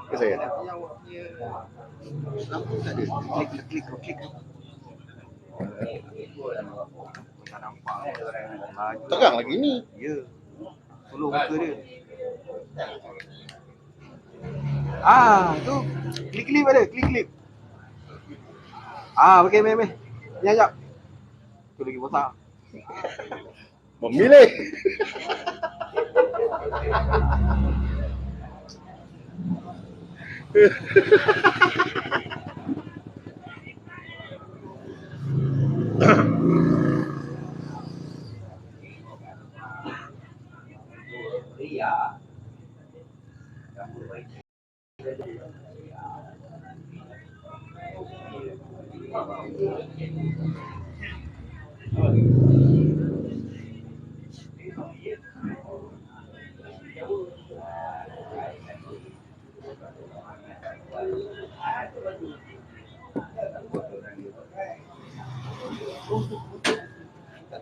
Ke saya. Tegang lagi nih. Iya. Tolong buka dia. Tu klik ada, klik. Okey, meh. Ya, jap. Tu lagi bosak. Memilih.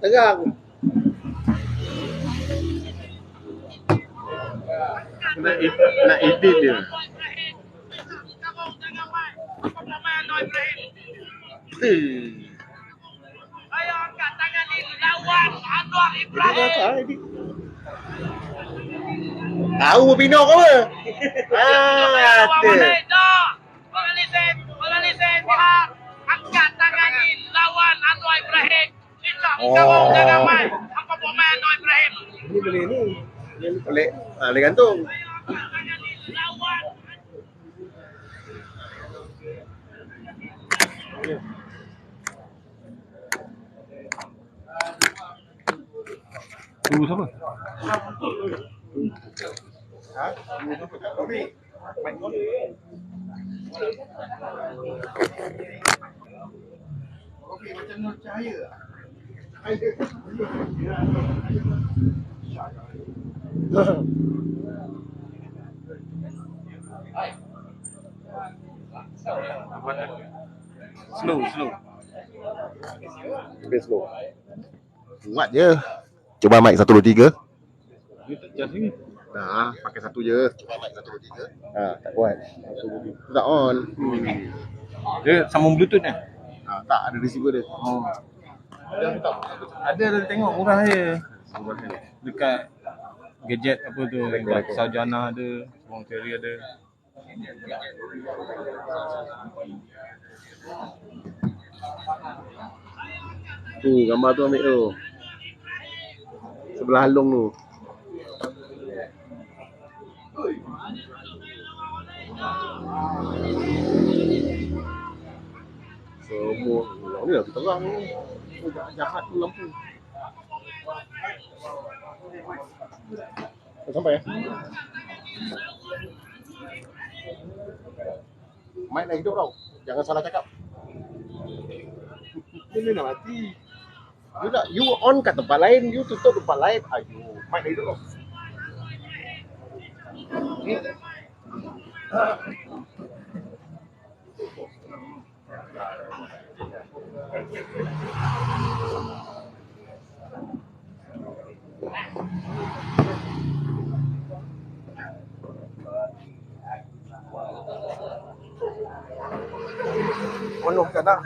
Tegang. Nak edit dia. Ayo angkat tangan ni lawan Anwar Ibrahim. Tahu pinok apa? Lawan Malaysia. pihak angkat tangani lawan Anwar Ibrahim. Tidak bergabung dan ramai. Apa pemain Anwar Ibrahim? Ini boleh ni. Boleh. Boleh gantung. Tangani lawan. Tu siapa? Slow. Lebih slow. Kuat je. Coba mic 1 2 3. Dia tak charge ni. Nah, pakai satu je. Coba mic 1 2 3. Tak kuat. Tak on. Dia sambung Bluetooth ni. Tak ada receiver dia. Oh. Ada tengok murah je. Dekat gadget apa tu, dekat Sarjana ada, Wong Ferry ada. Tu gambar tu ambil tu. Sebelah halong tu. Semua ni lah terang ni. Jahat tu lampu. Dah sampai ya? Mic dah hidup tau. Jangan salah cakap. Dia nak mati. You on kat tempat lain, you tutup tempat lain. Ayo, mic dah hidup tau. Penuh ke tak?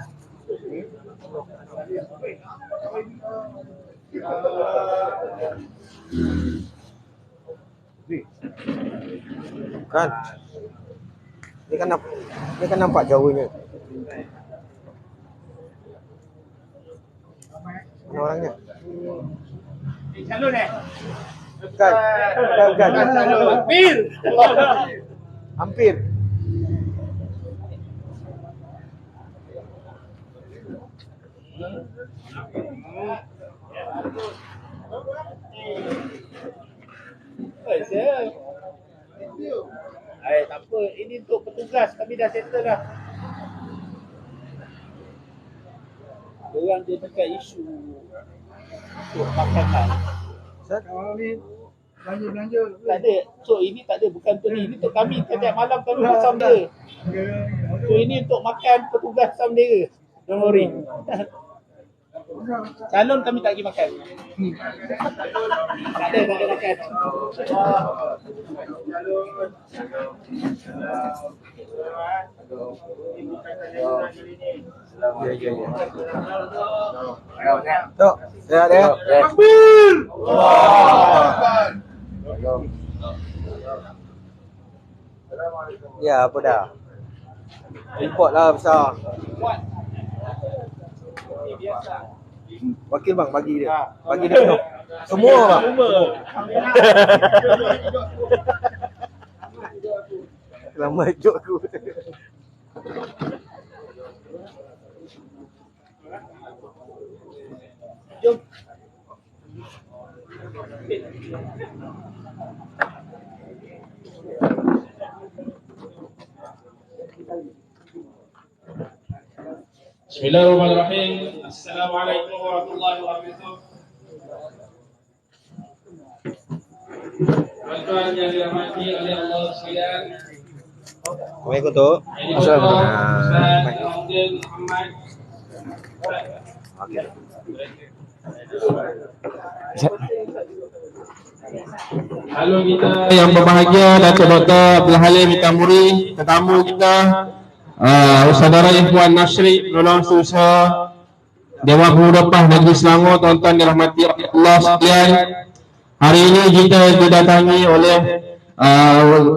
Kan? Dia kan nampak jauhnya. Mana orangnya? Calon Kan? Hampir. Hampir. Tak apa, ini untuk petugas, kami dah settle dah. Orang dia dekat isu untuk makanan. Belanja. Tak ada. So ini tak ada, bukan untuk ni. Ini untuk kami. Setiap malam kami bersama dia. So ini untuk makan petugas bendera. Don't worry. Calon kami tak pergi makan. Tak ada makan. Tok, dia. Takbir! Ya, apa dah? Import lah besar. Wakil bang, bagi dia. Bagi dia penuh. Semua bang. Lama hidup aku. Jom. Bismillahirrahmanirrahim. Assalamualaikum warahmatullahi wabarakatuh. Tuan-tuan yang dirahmati oleh Allah sekalian. Assalamualaikum Tok. Ustaz Abdul Muhammad. Halo kita yang berbahagia, Datuk Dr. Abdul Halim Itamuri, tetamu kita, Saudara Ikhwan Nasri, penolong usaha Dewan Pemuda PAH Negeri Selangor, tuan-tuan dirahmati Allah sekalian. Hari ini kita didatangi oleh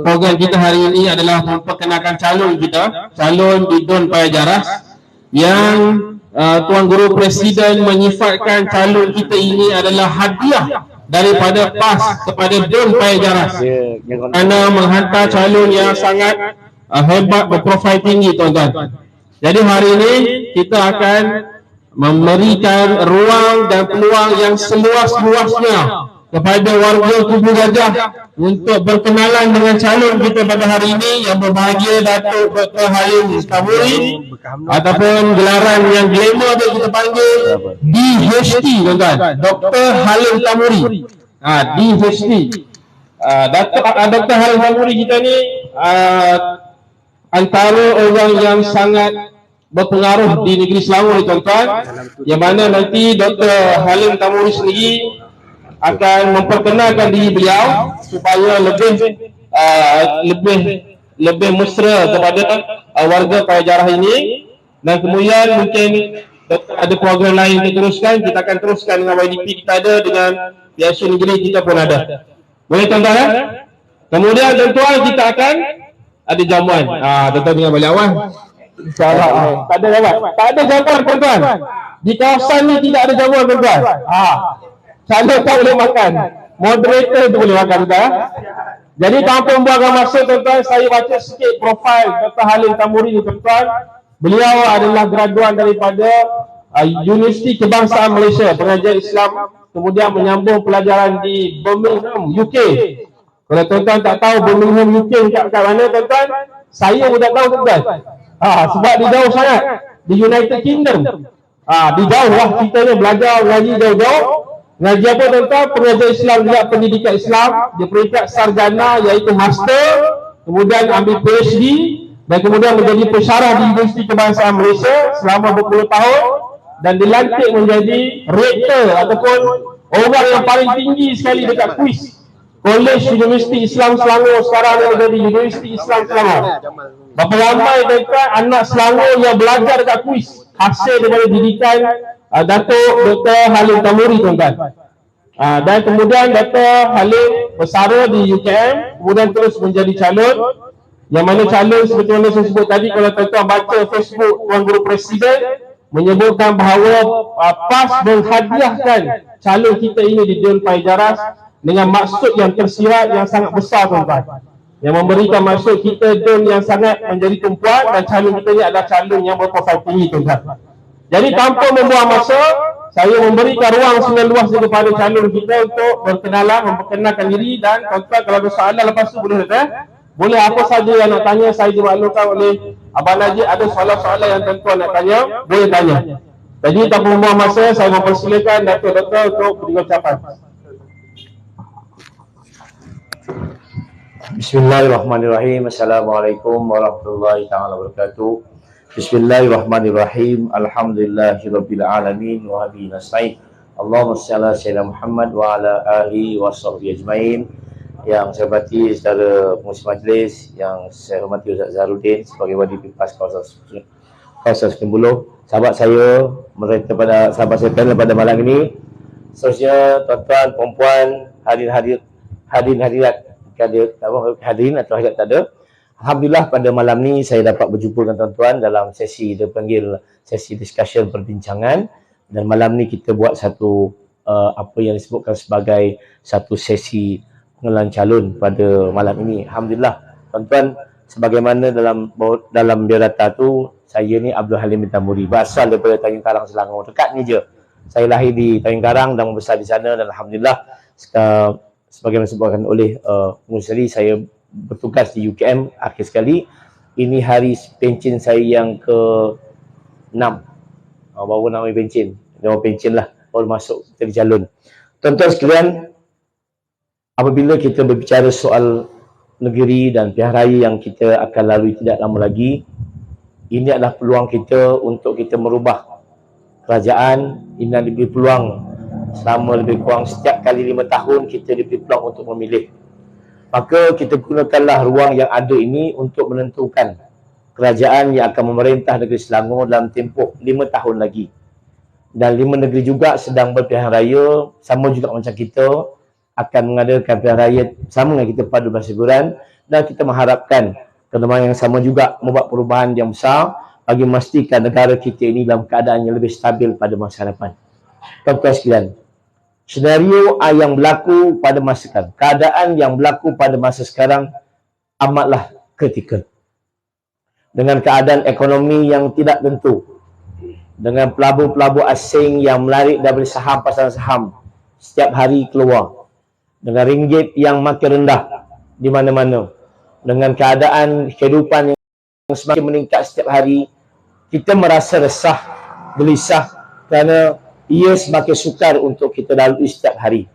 program kita hari ini adalah memperkenalkan calon kita, calon di Don Paya Jaras, yang Tuan Guru Presiden menyifatkan calon kita ini adalah hadiah daripada PAS kepada Don Paya Jaras kerana menghantar calon yang sangat hebat, berprofil tinggi, tuan-tuan. Jadi hari ini kita akan memberikan ruang dan peluang yang seluas-luasnya kepada warga Kubu Gajah untuk berkenalan dengan calon kita pada hari ini yang berbahagia, Datuk Dr. Halim Tamuri, ataupun gelaran yang glamour dia kita panggil DHT, tuan-tuan, Dr. Halim Tamuri. DHT. Dr. Halim Tamuri kita ni antara orang yang sangat berpengaruh di negeri Selangor ni, tuan-tuan, yang mana nanti Dr. Halim Tamuri sendiri akan memperkenalkan diri beliau supaya lebih mesra kepada warga Paya Jaras ini, dan kemudian mungkin ada program lain kita teruskan. Kita akan teruskan dengan YDP kita ada, dengan biasa negeri kita pun ada. Boleh, tuan-tuan ya? Kemudian tuan-tuan kita akan ada jamuan. Tuan-tuan dengan balik awal. InsyaAllah. Tak ada jamuan. Tak ada jamuan, tuan-tuan. Di kawasan ni tidak ada jamuan, tuan-tuan. Calon tak boleh makan, moderator tu boleh makan, tuan. Jadi tanpa membuangkan masa, tuan-tuan, saya baca sikit profil Dr. Halim Tamuri ni, tuan-tuan. Beliau adalah graduan daripada Universiti Kebangsaan Malaysia, pengajian Islam, kemudian menyambung pelajaran di Birmingham, UK. Kalau tuan-tuan tak tahu Birmingham, UK kat mana, tuan-tuan, saya pun tak tahu, tuan-tuan. Sebab dia jauh sangat, di United Kingdom. Dia jauh lah ceritanya, belajar ngaji jauh-jauh. Ngaji apa, tuan-tuan? Pengajian Islam juga, pendidikan Islam. Dia peringkat sarjana, iaitu master, kemudian ambil PhD, dan kemudian menjadi pensyarah di Universiti Kebangsaan Malaysia selama berpuluh tahun, dan dilantik menjadi rektor ataupun orang yang paling tinggi sekali dekat kuis Kolej Universiti Islam Selangor. Sekarang yang menjadi Universiti Islam Selangor. Berapa ramai, tuan-tuan, anak Selangor yang belajar dekat kuis hasil daripada didikan Datuk Dr. Halim Tamuri, tuan-tuan. Dan kemudian Dr. Halim bersara di UKM, kemudian terus menjadi calon. Yang mana calon seperti mana saya sebut tadi, kalau tuan-tuan baca Facebook Tuan Guru Presiden menyebutkan bahawa PAS menghadiahkan calon kita ini di Don Paya Jaras dengan maksud yang tersirat yang sangat besar, tuan-tuan, yang memberikan maksud kita Don yang sangat menjadi tumpuan, dan calon kita ini adalah calon yang berprofil tinggi, tuan-tuan. Jadi tanpa membuang masa, saya memberikan ruang seluas kepada calon kita untuk berkenalan, memperkenalkan diri, dan tuan-tuan kalau ada soalan lepas tu boleh, tuan. Boleh apa saja yang nak tanya, saya dimaklumkan oleh Abang Najib. Ada soalan-soalan yang tuan-tuan nak tanya, boleh tanya. Jadi tanpa membuang masa, saya mempersilakan Datuk Doktor untuk beri ucapan. Bismillahirrahmanirrahim. Assalamualaikum warahmatullahi taala wabarakatuh. Bismillahirrahmanirrahim. Alhamdulillahirabbil alamin wa bihi nasta'in. Allahumma shalli ala sayyidina Muhammad wa ala alihi washabbihi ajmain. Yang saya hormati saudara pengurusi majlis, yang saya hormati Ustaz Zahrudin sebagai YDP PAS kawasan Sungai Buloh, sahabat saya, mereka pada sahabat saya panel pada malam ini, seterusnya tuan-tuan, perempuan, hadirat hadirin atau hadirat tak ada. Alhamdulillah pada malam ni saya dapat berjumpa dengan tuan-tuan dalam sesi dipanggil sesi discussion perbincangan, dan malam ni kita buat satu apa yang disebutkan sebagai satu sesi pengenalan calon pada malam ini. Alhamdulillah tuan-tuan, sebagaimana dalam biodata tu, saya ni Abdul Halim Tamuri, berasal daripada Tanjung Karang, Selangor, dekat ni je. Saya lahir di Tanjung Karang dan membesar di sana, dan alhamdulillah sebagaimana disebutkan oleh pengurus tadi, saya bertugas di UKM akhir sekali. Ini hari pencen saya yang ke-6. Baru nak ambil pencen. Jawab pencen lah, baru masuk jadi calon. Tuan-tuan sekalian, apabila kita berbicara soal negeri dan pilihan raya yang kita akan lalui tidak lama lagi, ini adalah peluang kita untuk kita merubah kerajaan. Ini diberi peluang selama lebih kurang setiap kali 5 tahun kita diberi peluang untuk memilih. Maka kita gunakanlah ruang yang ada ini untuk menentukan kerajaan yang akan memerintah negeri Selangor dalam tempoh 5 tahun lagi. Dan 5 negeri juga sedang berpilihan raya, sama juga macam kita, akan mengadakan pilihan raya sama dengan kita pada masa liburan, dan kita mengharapkan kedepan yang sama juga membuat perubahan yang besar bagi memastikan negara kita ini dalam keadaan yang lebih stabil pada masa depan. Tuan-tuan sekalian, senario yang berlaku pada masa sekarang, keadaan yang berlaku pada masa sekarang amatlah kritikal. Dengan keadaan ekonomi yang tidak tentu, dengan pelabur-pelabur asing yang melarik dari saham pasaran saham setiap hari keluar, dengan ringgit yang makin rendah di mana-mana, dengan keadaan kehidupan yang semakin meningkat setiap hari, kita merasa resah, gelisah kerana ia semakin sukar untuk kita lalui setiap hari.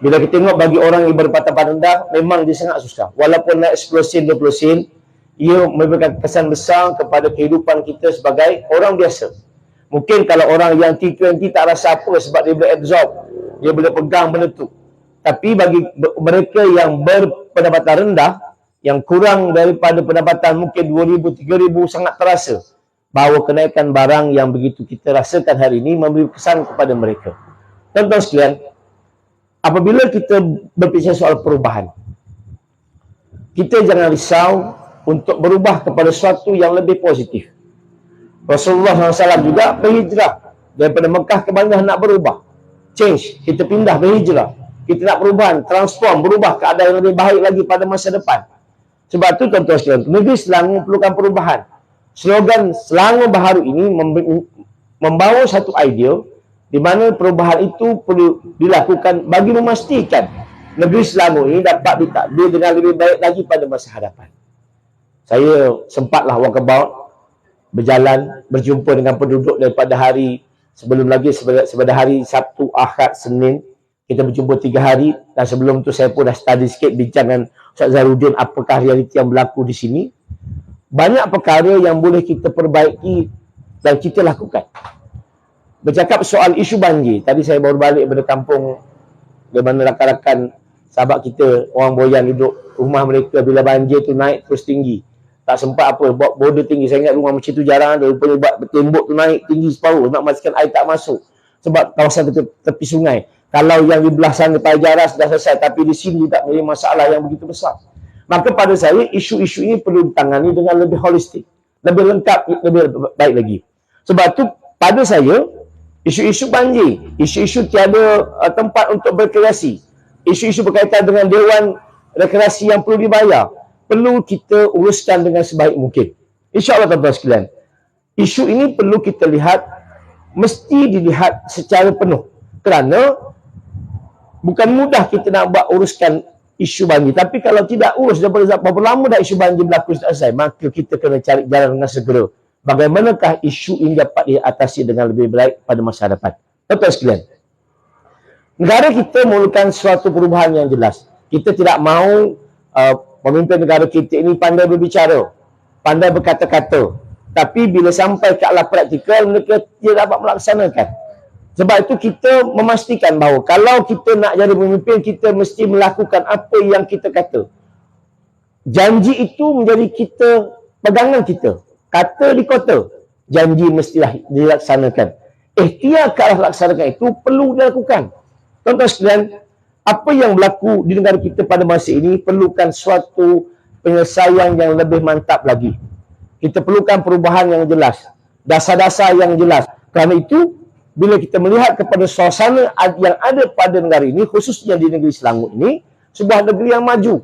Bila kita tengok bagi orang yang berpendapatan rendah, memang dia sangat susah. Walaupun naik 10 sen, 20 sen, ia memberikan kesan besar kepada kehidupan kita sebagai orang biasa. Mungkin kalau orang yang T20 tak rasa apa sebab dia boleh absorb, dia boleh pegang benda tu. Tapi bagi mereka yang berpendapatan rendah, yang kurang daripada pendapatan mungkin 2,000, 3,000, sangat terasa bahawa kenaikan barang yang begitu kita rasakan hari ini memberi kesan kepada mereka. Tuan-tuan sekalian, apabila kita berbicara soal perubahan, kita jangan risau untuk berubah kepada sesuatu yang lebih positif. Rasulullah SAW juga berhijrah daripada Mekah ke Madinah, nak berubah, change, kita pindah berhijrah, kita nak perubahan, transform, berubah keadaan yang lebih baik lagi pada masa depan. Sebab itu tuan-tuan sekalian, negeri Selangor perlukan perubahan. Slogan Selangor Baharu ini membawa satu idea di mana perubahan itu perlu dilakukan bagi memastikan negeri Selangor ini dapat ditadbir dengan lebih baik lagi pada masa hadapan. Saya sempatlah walkabout, berjalan, berjumpa dengan penduduk daripada hari sebelum lagi, sepada hari Sabtu, Ahad, Senin. Kita berjumpa 3 hari, dan sebelum tu saya pun dah study sikit bincang dengan Ustaz Zaruddin apakah realiti yang berlaku di sini. Banyak perkara yang boleh kita perbaiki dan kita lakukan. Bercakap soal isu banjir, tadi saya baru balik dari kampung di mana rakan-rakan sahabat kita, orang Boyan duduk, rumah mereka bila banjir tu naik terus tinggi. Tak sempat apa, buat border tinggi. Saya ingat rumah macam tu jarang ada, rupanya buat tembok tu naik tinggi separuh, nak memastikan air tak masuk. Sebab kawasan tepi sungai. Kalau yang di belah sana Pajaras dah selesai, tapi di sini tak mempunyai masalah yang begitu besar. Maka pada saya, isu-isu ini perlu ditangani dengan lebih holistik, lebih lengkap, lebih baik lagi. Sebab tu pada saya, isu-isu banjir, isu-isu tiada tempat untuk berkreasi, isu-isu berkaitan dengan dewan rekreasi yang perlu dibayar, perlu kita uruskan dengan sebaik mungkin. InsyaAllah tuan-tuan sekalian, isu ini perlu kita lihat, mesti dilihat secara penuh. Kerana bukan mudah kita nak buat uruskan isu banjir. Tapi kalau tidak urus daripada berapa lama dah isu banjir berlaku selesai, maka kita kena cari jalan dengan segera. Bagaimanakah isu ini dapat diatasi dengan lebih baik pada masa depan. Tuan-tuan sekalian, negara kita memerlukan suatu perubahan yang jelas. Kita tidak mahu pemimpin negara kita ini pandai berbicara, pandai berkata-kata, tapi bila sampai ke alat praktikal, mereka tidak dapat melaksanakan. Sebab itu kita memastikan bahawa kalau kita nak jadi pemimpin, kita mesti melakukan apa yang kita kata. Janji itu menjadi kita, pegangan kita. Kata di kota, janji mestilah dilaksanakan. Ikhtiar ke arah laksanakan itu perlu dilakukan. Tuan-tuan sekalian, apa yang berlaku di negara kita pada masa ini perlukan suatu penyelesaian yang lebih mantap lagi. Kita perlukan perubahan yang jelas, dasar-dasar yang jelas. Kerana itu, bila kita melihat kepada suasana yang ada pada negara ini, khususnya di negeri Selangor ini, sebuah negeri yang maju.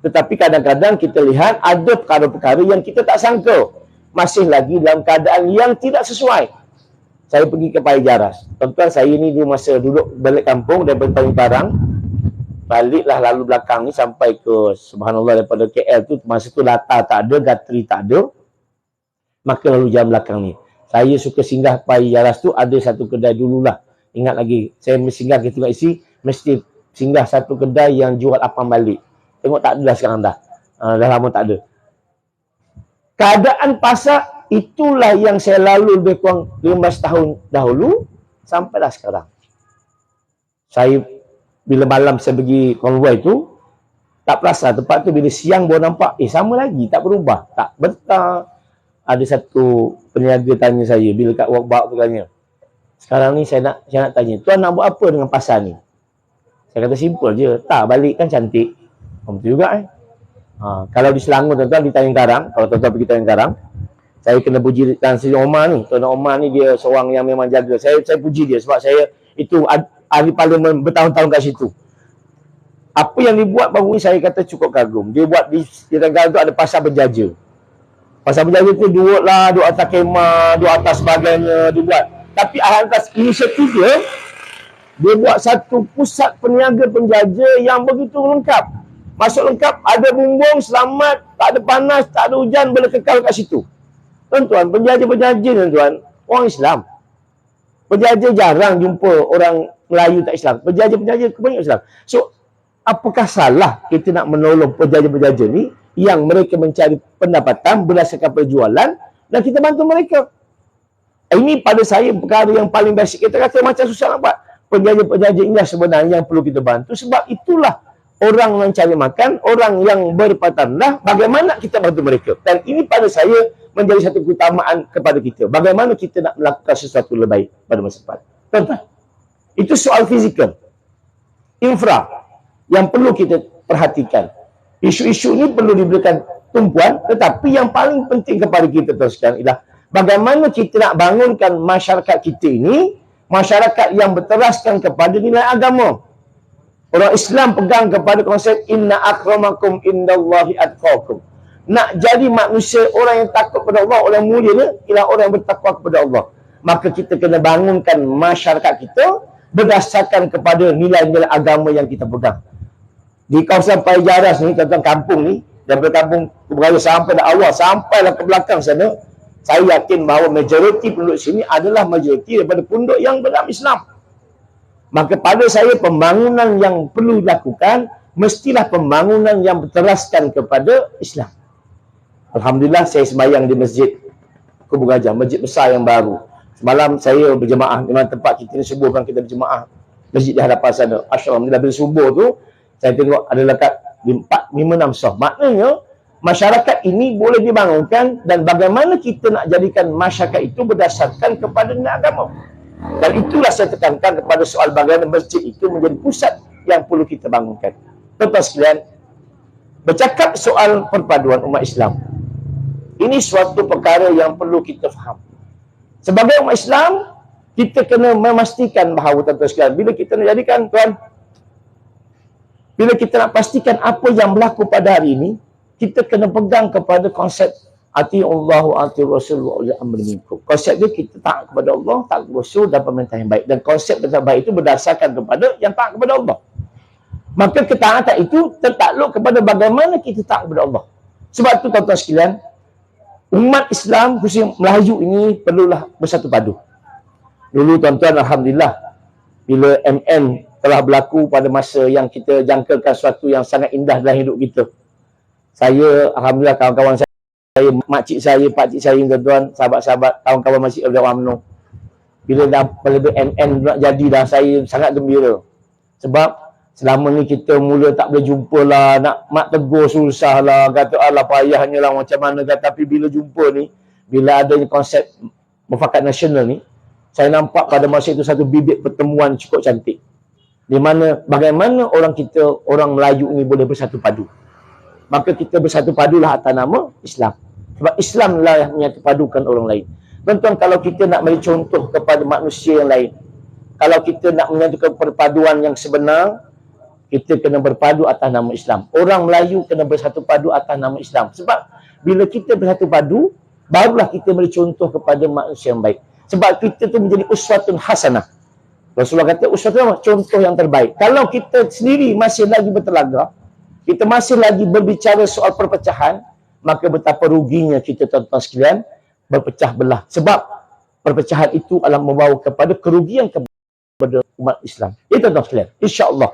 Tetapi kadang-kadang kita lihat ada perkara-perkara yang kita tak sangka masih lagi dalam keadaan yang tidak sesuai. Saya pergi ke Pajaras. Tuan-tuan, saya ni dulu masa duduk balik kampung daripada Tanjung Karang, baliklah lalu belakang ni sampai ke, subhanallah, daripada KL tu, masa tu latar tak ada, gatri tak ada, maka lalu jam belakang ni. Saya suka singgah Pajaras tu, ada satu kedai dululah. Ingat lagi, saya singgah ke tengok isi, mesti singgah satu kedai yang jual apam balik. Tengok tak ada dah sekarang dah. Dah lama tak ada. Keadaan pasar itulah yang saya lalu lebih kurang 15 tahun dahulu, sampailah sekarang. Saya, bila malam saya pergi konvoi tu, tak perasan tempat tu, bila siang baru nampak, sama lagi, tak berubah. Tak betah. Ada satu peniaga tanya saya, bila kat walkabout tu tanya, sekarang ni saya nak tanya, tuan nak buat apa dengan pasar ni? Saya kata simple je. Tak, balik kan cantik. Betul juga kalau di Selangor tuan-tuan, di Tanjung Karang, kalau tuan-tuan pergi Tanjung Karang, saya kena puji Tan Sri Omar ni. Tuan Omar ni dia seorang yang memang jaga. Saya puji dia sebab saya itu ahli parlimen bertahun-tahun kat situ. Apa yang dibuat baru ni saya kata cukup kagum. Dia buat di Tanjung Karang tu ada pasar berjaja. Pasar berjaja tu duduk atas kemah, duduk atas sebagainya, dia buat. Tapi atas inisiatif dia buat satu pusat peniaga penjaja yang begitu lengkap. Masuk lengkap, ada bumbung, selamat, tak ada panas, tak ada hujan, boleh kekal kat situ. Tuan-tuan, penjaja-penjaja tuan-tuan, orang Islam. Penjaja jarang jumpa orang Melayu tak Islam. Penjaja-penjaja kebanyakan Islam. So, apakah salah kita nak menolong penjaja-penjaja ni yang mereka mencari pendapatan berdasarkan perjualan dan kita bantu mereka? Ini pada saya perkara yang paling basic. Kita kata macam susah nak buat. Penjaja-penjaja inilah sebenarnya yang perlu kita bantu. Sebab itulah orang mencari makan, orang yang berpatah rendah, bagaimana kita bantu mereka. Dan ini pada saya menjadi satu keutamaan kepada kita. Bagaimana kita nak melakukan sesuatu lebih baik pada masa depan. Tuan-tuan, itu soal fizikal. Infra yang perlu kita perhatikan. Isu-isu ini perlu diberikan tumpuan, tetapi yang paling penting kepada kita tuan-tuan ialah bagaimana kita nak bangunkan masyarakat kita ini, masyarakat yang berteraskan kepada nilai agama. Orang Islam pegang kepada konsep inna akramakum indallahi atqakum. Nak jadi manusia orang yang takut kepada Allah, orang mulia ni ialah orang yang bertakwa kepada Allah. Maka kita kena bangunkan masyarakat kita berdasarkan kepada nilai-nilai agama yang kita pegang. Di kawasan Paijaras ni, tuan-tuan, kampung ni, daripada kampung beraya sampai dah awal, sampailah ke belakang sana, saya yakin bahawa majoriti penduduk sini adalah majoriti daripada penduduk yang beragama Islam. Maka pada saya pembangunan yang perlu dilakukan mestilah pembangunan yang berteraskan kepada Islam. Alhamdulillah saya sembahyang di Masjid Kubu Gajah, masjid besar yang baru. Semalam saya berjemaah di mana tempat kita ni subuh kan kita berjemaah. Masjid di hadapan sana. Alhamdulillah bila subuh tu saya tengok ada lekat 4, 5, 6 saf. Maknanya masyarakat ini boleh dibangunkan dan bagaimana kita nak jadikan masyarakat itu berdasarkan kepada nilai agama. Dan itulah saya tekankan kepada soal bagaimana masjid itu menjadi pusat yang perlu kita bangunkan. Tuan-tuan sekalian, bercakap soal perpaduan umat Islam, ini suatu perkara yang perlu kita faham. Sebagai umat Islam, kita kena memastikan bahawa tuan-tuan sekalian, bila kita nak jadikan, bila kita nak pastikan apa yang berlaku pada hari ini, kita kena pegang kepada konsep ati'ullah wa ati'ur rasul wa ulil amri minkum. Konsep dia kita taat kepada Allah, taat kepada Rasul dan pemerintah yang baik. Dan konsep yang baik itu berdasarkan kepada yang taat kepada Allah. Maka ketaatan itu tertakluk kepada bagaimana kita taat kepada Allah. Sebab itu tuan-tuan sekalian, umat Islam khususnya Melayu ini perlulah bersatu padu. Dulu tuan-tuan, alhamdulillah, bila MN telah berlaku pada masa yang kita jangkakan sesuatu yang sangat indah dalam hidup kita. Saya, alhamdulillah, kawan-kawan saya, makcik saya, pakcik saya, tuan-tuan, sahabat-sahabat, kawan-kawan masjid Abdul UMNO. Bila dah MN nak jadi dah, saya sangat gembira. Sebab selama ni kita mula tak boleh jumpa lah, nak tegur susah lah, kata alah payahnya lah macam mana. Tapi bila jumpa ni, bila adanya konsep mufakat nasional ni, saya nampak pada masa itu satu bibit pertemuan cukup cantik. Di mana bagaimana orang kita, orang Melayu ni boleh bersatu padu. Maka kita bersatu padulah atas nama Islam. Sebab Islam lah yang menyatupadukan orang lain. Tuan-tuan, kalau kita nak beri contoh kepada manusia yang lain, kalau kita nak menyatukan perpaduan yang sebenar, kita kena berpadu atas nama Islam. Orang Melayu kena bersatu padu atas nama Islam. Sebab bila kita bersatu padu, barulah kita beri contoh kepada manusia yang baik. Sebab kita tu menjadi uswatun hasanah. Rasulullah kata uswatun contoh yang terbaik. Kalau kita sendiri masih lagi bertelaga, kita masih lagi berbicara soal perpecahan, maka betapa ruginya kita tuan-tuan sekalian berpecah belah. Sebab perpecahan itu adalah membawa kepada kerugian kepada umat Islam. Itu tuan-tuan sekalian. InsyaAllah.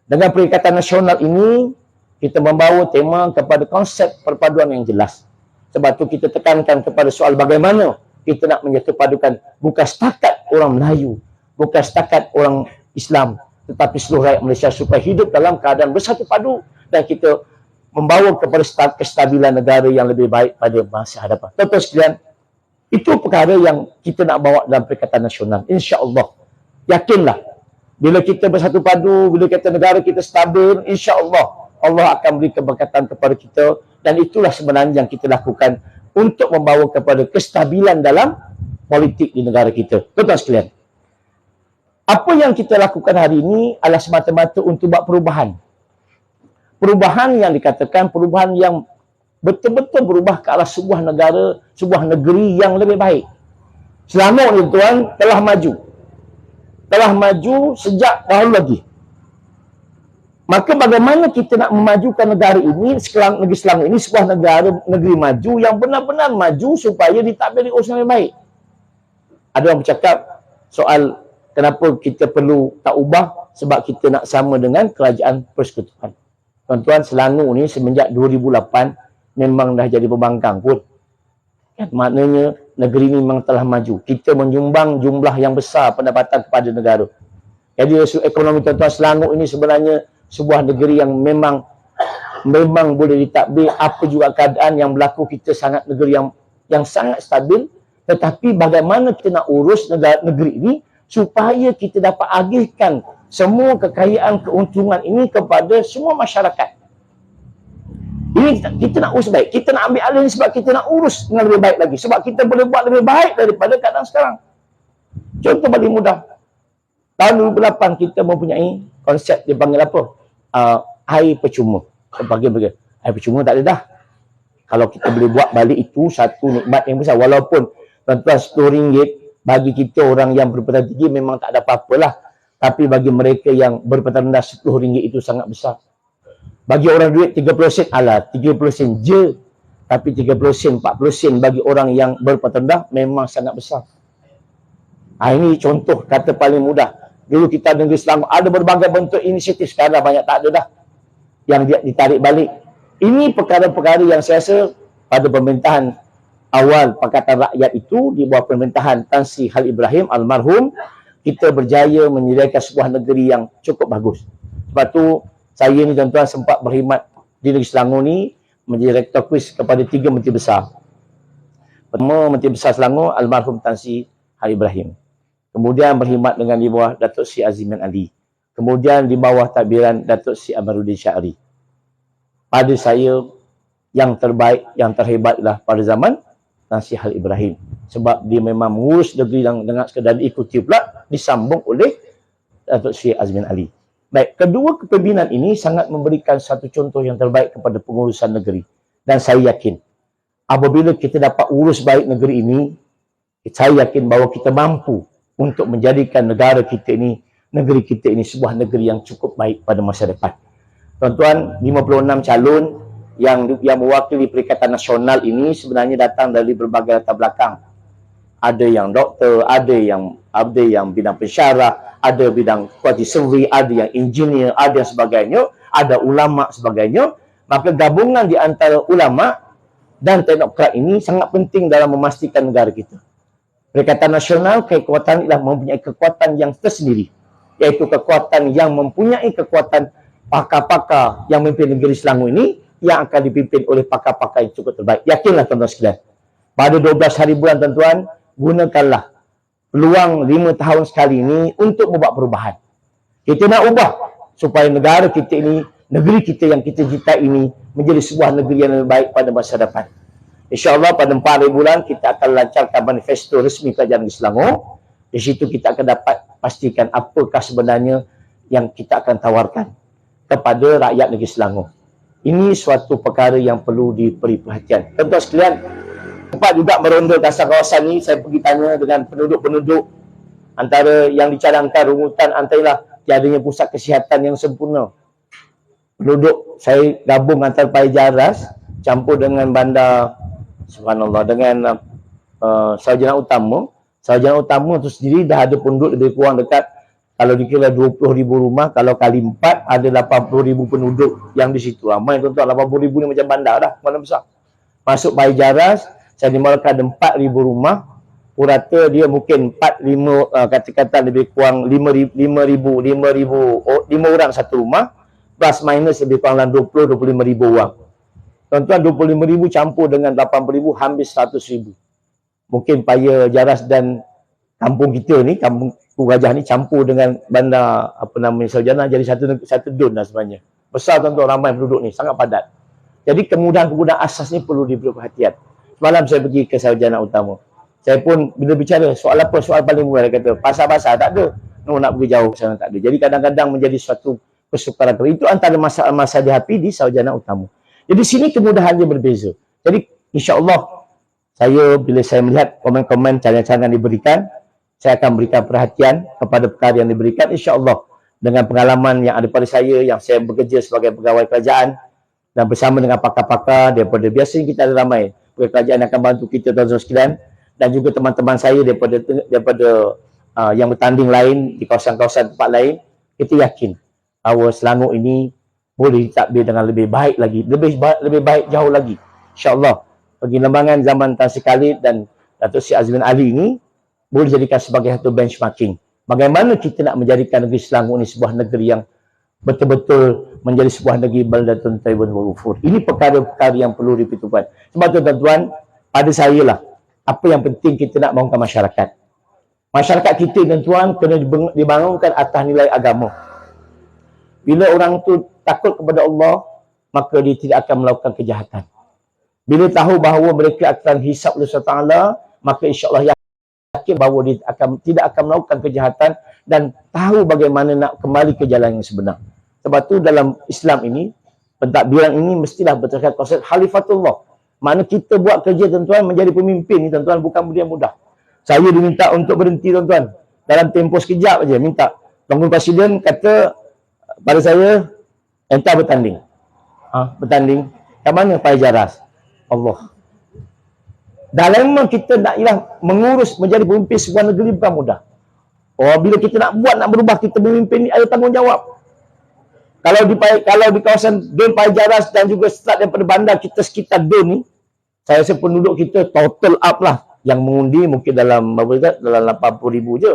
Dengan Perikatan Nasional ini, kita membawa tema kepada konsep perpaduan yang jelas. Sebab itu kita tekankan kepada soal bagaimana kita nak menyatupadukan bukan setakat orang Melayu, bukan setakat orang Islam, tetapi seluruh rakyat Malaysia supaya hidup dalam keadaan bersatu padu dan kita membawa kepada kestabilan negara yang lebih baik pada masa hadapan. Tuan-tuan sekalian, itu perkara yang kita nak bawa dalam Perikatan Nasional. InsyaAllah. Yakinlah Bila kita bersatu padu, bila kita negara kita stabil, insya-Allah Allah akan beri keberkatan kepada kita, dan itulah sebenarnya yang kita lakukan untuk membawa kepada kestabilan dalam politik di negara kita. Tuan-tuan sekalian, apa yang kita lakukan hari ini adalah semata-mata untuk buat perubahan. Perubahan yang dikatakan perubahan yang betul-betul berubah ke arah sebuah negara, sebuah negeri yang lebih baik. Selangor ni tuan telah maju. Telah maju sejak dahulu lagi. Maka bagaimana kita nak memajukan negara ini, negeri Selangor ini sebuah negeri maju yang benar-benar maju supaya ditadbir oleh yang lebih baik. Ada orang bercakap soal kenapa kita perlu tak ubah, sebab kita nak sama dengan kerajaan persekutuan. Tuan-tuan, Selangor ni semenjak 2008 memang dah jadi pembangkang pun. Kan? Maknanya negeri ini memang telah maju. Kita menyumbang jumlah yang besar pendapatan kepada negara. Jadi ekonomi tuan-tuan, Selangor ini sebenarnya sebuah negeri yang memang boleh ditadbir apa juga keadaan yang berlaku. Kita sangat negeri yang sangat stabil. Tetapi bagaimana kita nak urus negeri ini supaya kita dapat agihkan semua kekayaan, keuntungan ini kepada semua masyarakat. Ini kita nak urus baik. Kita nak ambil alih sebab kita nak urus dengan lebih baik lagi. Sebab kita boleh buat lebih baik daripada keadaan sekarang. Contoh paling mudah. Tahun 2008 kita mempunyai konsep dipanggil apa? Air percuma. Air percuma tak ada dah. Kalau kita boleh buat balik itu satu nikmat yang besar. Walaupun tuan-tuan RM10 bagi kita orang yang berpendapatan tinggi memang tak ada apa-apalah. Tapi bagi mereka yang berpendapatan rendah RM10 itu sangat besar. Bagi orang duit 30 sen, alah 30 sen je. Tapi 30 sen, 40 sen bagi orang yang berpendapatan rendah memang sangat besar. Ini contoh kata paling mudah. Dulu kita negeri Selangor ada berbagai bentuk inisiatif, sekarang banyak tak ada dah yang ditarik balik. Ini perkara-perkara yang saya rasa pada pemerintahan awal Pakatan Rakyat itu, di bawah pemerintahan Tan Sri Khalil Ibrahim almarhum, kita berjaya menyediakan sebuah negeri yang cukup bagus. Sebab tu saya ni tuan-tuan sempat berkhidmat di negeri Selangor ni menjadi rektor kuis kepada 3 menteri besar. Pertama, Menteri Besar Selangor almarhum Tan Sri Khalil Ibrahim. Kemudian berkhidmat dengan di bawah Datuk Sri Azimin Ali. Kemudian di bawah tadbiran Datuk Sri Amaruddin Syahri. Pada saya, yang terbaik, yang terhebatlah pada zaman Tan Sri Khalil Ibrahim. Sebab dia memang mengurus negeri dengan sekadar diikuti pula, disambung oleh Datuk Sri Azimin Ali. Baik, kedua kepimpinan ini sangat memberikan satu contoh yang terbaik kepada pengurusan negeri. Dan saya yakin, apabila kita dapat urus baik negeri ini, saya yakin bahawa kita mampu untuk menjadikan negara kita ini, negeri kita ini sebuah negeri yang cukup baik pada masa depan. Tuan-tuan, 56 calon yang mewakili Perikatan Nasional ini sebenarnya datang dari berbagai latar belakang. Ada yang doktor, ada yang bidang pensyarah, ada bidang kualiti survey, ada yang engineer, ada yang sebagainya, ada ulama sebagainya. Maka gabungan di antara ulama dan teknokrat ini sangat penting dalam memastikan negara kita. Perikatan Nasional, kekuatan ialah mempunyai kekuatan yang tersendiri, iaitu kekuatan yang mempunyai kekuatan pakar-pakar yang memimpin negeri Selangor ini, yang akan dipimpin oleh pakar-pakar yang cukup terbaik. Yakinlah tuan-tuan sekalian, pada 12 hari bulan tuan-tuan, gunakanlah peluang 5 tahun sekali ini untuk membuat perubahan. Kita nak ubah supaya negara kita ini, negeri kita yang kita cintai ini menjadi sebuah negeri yang lebih baik pada masa depan. InsyaAllah pada 4 hari bulan kita akan lancarkan manifesto resmi kerajaan negeri Selangor. Di situ kita akan dapat pastikan apakah sebenarnya yang kita akan tawarkan kepada rakyat negeri Selangor. Ini suatu perkara yang perlu diberi perhatian. Tuan-tuan sekalian, sempat juga meronda kawasan ini, saya pergi tanya dengan penduduk-penduduk antara yang dicadangkan rungutan antara tiadanya pusat kesihatan yang sempurna. Penduduk saya gabung antara Pai Jaras campur dengan bandar subhanallah dengan sarjana utama. Sarjana utama tu sendiri dah ada penduduk lebih kurang dekat, kalau dikira 20,000 rumah, kalau kali 4 ada 80,000 penduduk yang di situ. Ramai tuan-tuan, 80,000 ni macam bandar dah, mana besar. Masuk Pai Jaras, saya dimulakan ada 4,000 rumah. Purata dia mungkin 4-5 kata-kata lebih kurang 5 orang satu rumah, plus minus lebih kurang dalam 20-25,000 orang. Tuan-tuan, 25,000 campur dengan 80,000 hampir 100,000. Mungkin Paya Jaras dan kampung kita ni, kampung Gajah ni campur dengan bandar apa namanya Sarjana, jadi satu dun lah sebenarnya. Besar tuan-tuan, ramai penduduk ni, sangat padat. Jadi kemudahan-kemudahan asas ni perlu diberi perhatian. Semalam saya pergi ke Sarjana Utama. Saya pun bila bicara soal apa, soal paling mudah, dia kata pasar-pasar tak ada. Nak pergi jauh sana tak ada. Jadi kadang-kadang menjadi suatu persoalan. Itu antara masalah-masalah dihadapi di Sarjana Utama. Jadi sini kemudahan dia berbeza. Jadi insya-Allah bila saya melihat komen-komen cadangan diberikan, saya akan berikan perhatian kepada perkara yang diberikan, insya-Allah dengan pengalaman yang ada pada saya, yang saya bekerja sebagai pegawai kerajaan dan bersama dengan pakar-pakar daripada, biasanya kita ada ramai pegawai kerajaan yang akan bantu kita tuan-tuan sekalian, dan juga teman-teman saya daripada yang bertanding lain di kawasan-kawasan tempat lain. Kita yakin bahawa Selangor ini boleh ditadbir dengan lebih baik lagi, lebih baik jauh lagi, insya-Allah. Pengembangan zaman Tan Sri Khalid dan Datuk Seri Azmin Ali ini boleh dijadikan sebagai satu benchmarking. Bagaimana kita nak menjadikan negeri Selangor ini sebuah negeri yang betul-betul menjadi sebuah negeri baldatun thayyibun wa ghafur. Ini perkara-perkara yang perlu diperhitungkan. Sebab tu tuan-tuan, pada saya lah, apa yang penting kita nak bangunkan masyarakat. Masyarakat kita tuan-tuan kena dibangunkan atas nilai agama. Bila orang tu takut kepada Allah, maka dia tidak akan melakukan kejahatan. Bila tahu bahawa mereka akan hisab oleh Allah Taala, maka insya-Allah yakin bahawa dia tidak akan melakukan kejahatan dan tahu bagaimana nak kembali ke jalan yang sebenar. Sebab tu dalam Islam ini, pentadbiran ini mestilah berdasarkan konsep Khalifatullah. Mana kita buat kerja tuan-tuan, menjadi pemimpin ni tuan-tuan bukan benda yang mudah. Saya diminta untuk berhenti tuan-tuan. Dalam tempoh sekejap aja minta. Tuan Presiden kata pada saya, entah bertanding. Bertanding. Kat mana Pak Jaras? Allah. Dalam kita nak mengurus menjadi pemimpin sebuah negeri bukan mudah. Bila kita nak berubah, kita memimpin ni ada tanggungjawab. Kalau di kawasan Dun Pak Jaras dan juga start daripada bandar kita sekitar Dun ni, saya rasa penduduk kita total up lah. Yang mengundi mungkin dalam 80,000 je.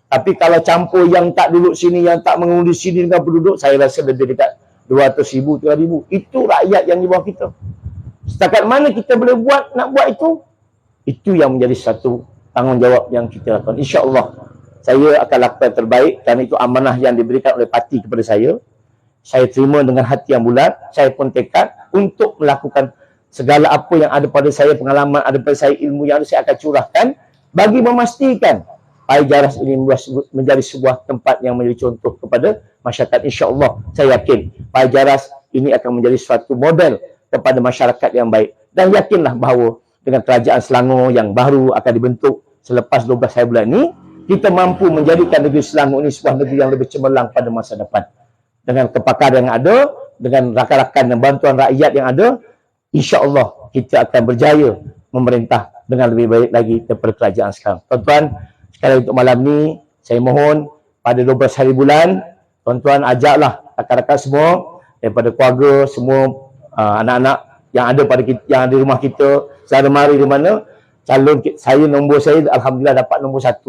Tapi kalau campur yang tak duduk sini, yang tak mengundi sini dengan penduduk, saya rasa lebih dekat 200,000, 300,000. Itu rakyat yang di bawah kita. Setakat mana kita boleh nak buat itu yang menjadi satu tanggungjawab yang kita lakukan. InsyaAllah saya akan lakukan yang terbaik, kerana itu amanah yang diberikan oleh parti kepada saya. Saya terima dengan hati yang bulat. Saya pun tekad untuk melakukan segala apa yang ada pada saya, pengalaman ada pada saya, ilmu yang ada, saya akan curahkan bagi memastikan Pai Jaras ini menjadi sebuah tempat yang menjadi contoh kepada masyarakat. InsyaAllah saya yakin Pai Jaras ini akan menjadi suatu model kepada masyarakat yang baik. Dan yakinlah bahawa dengan kerajaan Selangor yang baru akan dibentuk selepas 12 hari bulan ini, kita mampu menjadikan negeri Selangor ini sebuah negeri yang lebih cemerlang pada masa depan. Dengan kepakaran yang ada, dengan rakan-rakan dan bantuan rakyat yang ada, insya-Allah kita akan berjaya memerintah dengan lebih baik lagi daripada kerajaan sekarang. Tuan-tuan, sekali untuk malam ni, saya mohon pada 12 hari bulan, tuan-tuan ajaklah rakan-rakan semua daripada keluarga, semua anak-anak yang ada pada kita, yang ada di rumah kita, saudara mari di mana, calon nombor saya alhamdulillah dapat nombor 1.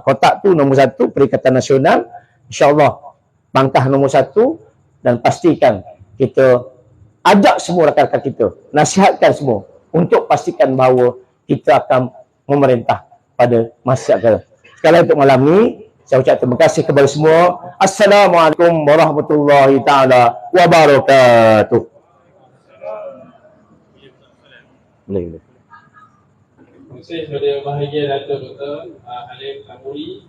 Kotak tu nombor 1 Perikatan Nasional. InsyaAllah bangkah nombor 1, dan pastikan kita ajak semua rakan-rakan kita, nasihatkan semua untuk pastikan bahawa kita akan memerintah pada masa akan. Sekali untuk malam ni, saya ucap terima kasih kepada semua. Assalamualaikum warahmatullahi taala wabarakatuh. Boleh. Terima kasih kepada bahagia Datuk Dr. Halim Kamuri.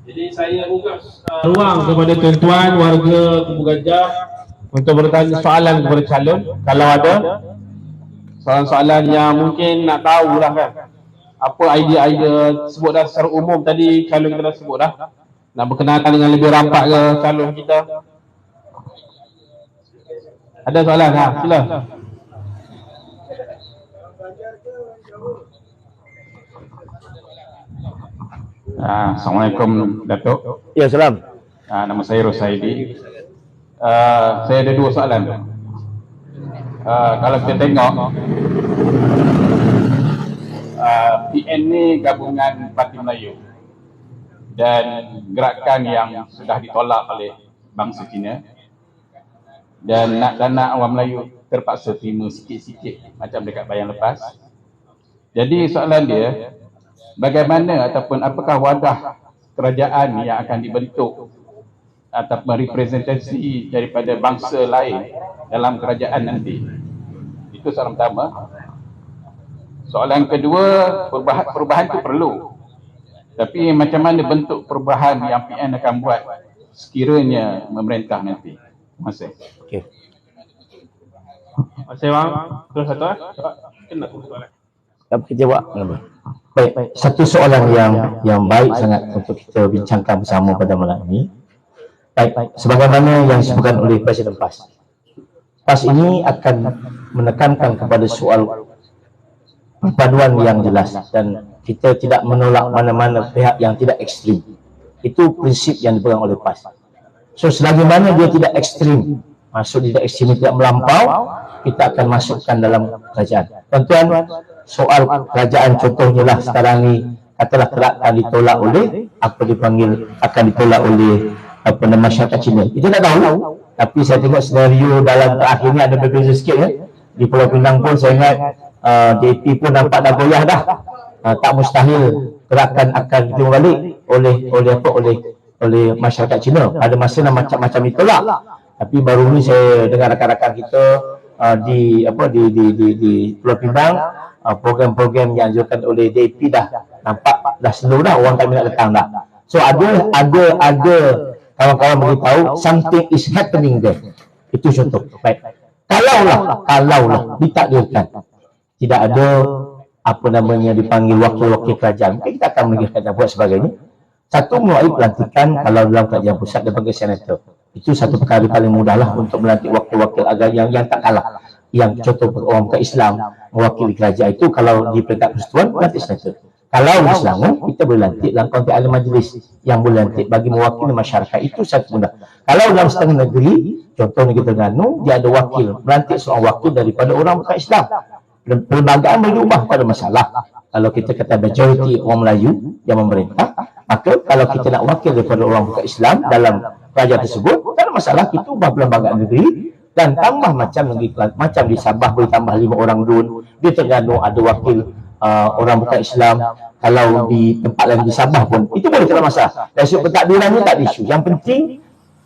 Jadi saya buka ruang kepada tuan-tuan warga Kubu Gajah untuk bertanya soalan kepada calon, kalau ada soalan-soalan yang mungkin nak tahu lah kan, apa idea-idea, sebut dah secara umum tadi, calon kita dah sebut dah, nak berkenalkan dengan lebih rapat ke calon kita. Ada soalan? Sila. Assalamualaikum Datuk. Ya, salam. Nama saya Rosaidi. Saya ada 2 soalan. Kalau kita tengok PN ni gabungan Parti Melayu dan gerakan yang sudah ditolak oleh bangsa Cina, dan nak orang Melayu terpaksa terima sikit-sikit macam dekat bayang lepas. Jadi soalan dia, bagaimana ataupun apakah wadah kerajaan yang akan dibentuk ataupun representasi daripada bangsa lain dalam kerajaan nanti. Itu soalan pertama. Soalan kedua, perubahan itu perlu. Tapi macam mana bentuk perubahan yang PN akan buat sekiranya memerintah nanti? Terima kasih. Okey. Terima kasih bang. Terus satu kena soalan. Tak boleh jawab. Baik, satu soalan yang baik sangat untuk kita bincangkan bersama pada malam ini. Baik, sebagaimana yang disebutkan oleh Presiden PAS. PAS ini akan menekankan kepada soal perpaduan yang jelas dan kita tidak menolak mana-mana pihak yang tidak ekstrim. Itu prinsip yang dipegang oleh PAS. So selagi mana dia tidak ekstrim, maksud tidak ekstrim tidak melampau, kita akan masukkan dalam kerajaan. Tuan-tuan, soal kerajaan contohnya lah sekarang ni katalah akan ditolak oleh apa dipanggil akan ditolak oleh apa nama masyarakat Cina. Kita tak tahu, tapi saya tengok senario dalam terakhir ni ada berbeza sikit ya. Di Pulau Pinang pun saya ingat JP pun nampak dah goyah dah. Tak mustahil gerakan akan ditunggu balik oleh masyarakat Cina. Ada masa macam-macam ditolak. Tapi baru ni saya dengar rakan-rakan kita di Pulau Pinang, program-program yang diajukan oleh DAP dah nampak dah slow dah, orang tak nak datang dah. So ada kawan-kawan beritahu something is happening there. Itu contoh. Baik. Kalaulah ditakdirkan tidak ada apa namanya dipanggil wakil-wakil kerajaan, mungkin kita akan menegakkan dan buat sebagainya. Satu, melalui pelantikan kalau dalam kerajaan pusat dan bagi senator. Itu satu perkara paling mudah lah untuk melantik wakil-wakil agar yang tak kalah. Yang contoh orang bukan Islam mewakili kerajaan itu kalau di peringkat persatuan melantik senator. Kalau di Selangor kita boleh lantik dalam konteks ahli majlis yang boleh lantik bagi mewakili masyarakat, itu satu mudah. Kalau dalam setengah negeri, contohnya kita Terengganu, dia ada wakil, melantik seorang wakil daripada orang bukan Islam. Perlembagaan boleh diubah, tak ada masalah. Kalau kita kata majoriti orang Melayu yang memerintah, maka kalau kita nak wakil daripada orang bukan Islam dalam kerajaan tersebut, tak ada masalah, kita ubah perlembagaan negeri dan tambah macam negeri, macam di Sabah boleh tambah 5 orang DUN, di Terengganu ada wakil orang bukan Islam, kalau di tempat lain di Sabah pun itu boleh, tak ada masalah. Dari sudut pentakdirannya tak ada isu. Yang penting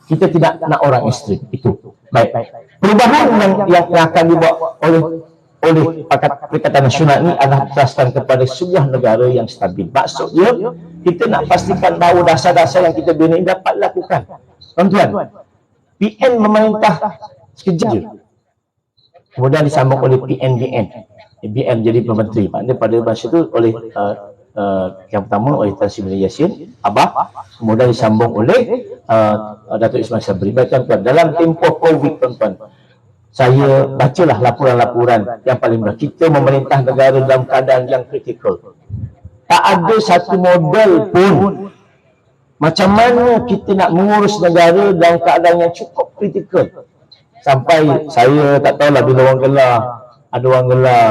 kita tidak nak orang ekstrim. Itu baik. Perubahan yang akan dibuat oleh Perikatan Nasional ini adalah berasaskan kepada sebuah negara yang stabil. Maksudnya kita nak pastikan bahawa dasar-dasar yang kita bina ini dapat dilakukan. Tuan-tuan, PN memerintah sekejap je, kemudian disambung oleh PNBN. BN jadi Menteri. Maknanya pada masa itu oleh yang pertama oleh Tan Sri Yassin Abah, kemudian disambung oleh Datuk Ismail Sabri. Baik tuan-tuan, dalam tempoh COVID tuan-tuan, saya bacalah laporan-laporan yang paling benar. Kita memerintah negara dalam keadaan yang kritikal. Tak ada satu model pun macam mana kita nak mengurus negara dalam keadaan yang cukup kritikal. Sampai saya tak tahulah bila orang gelar, ada orang gelar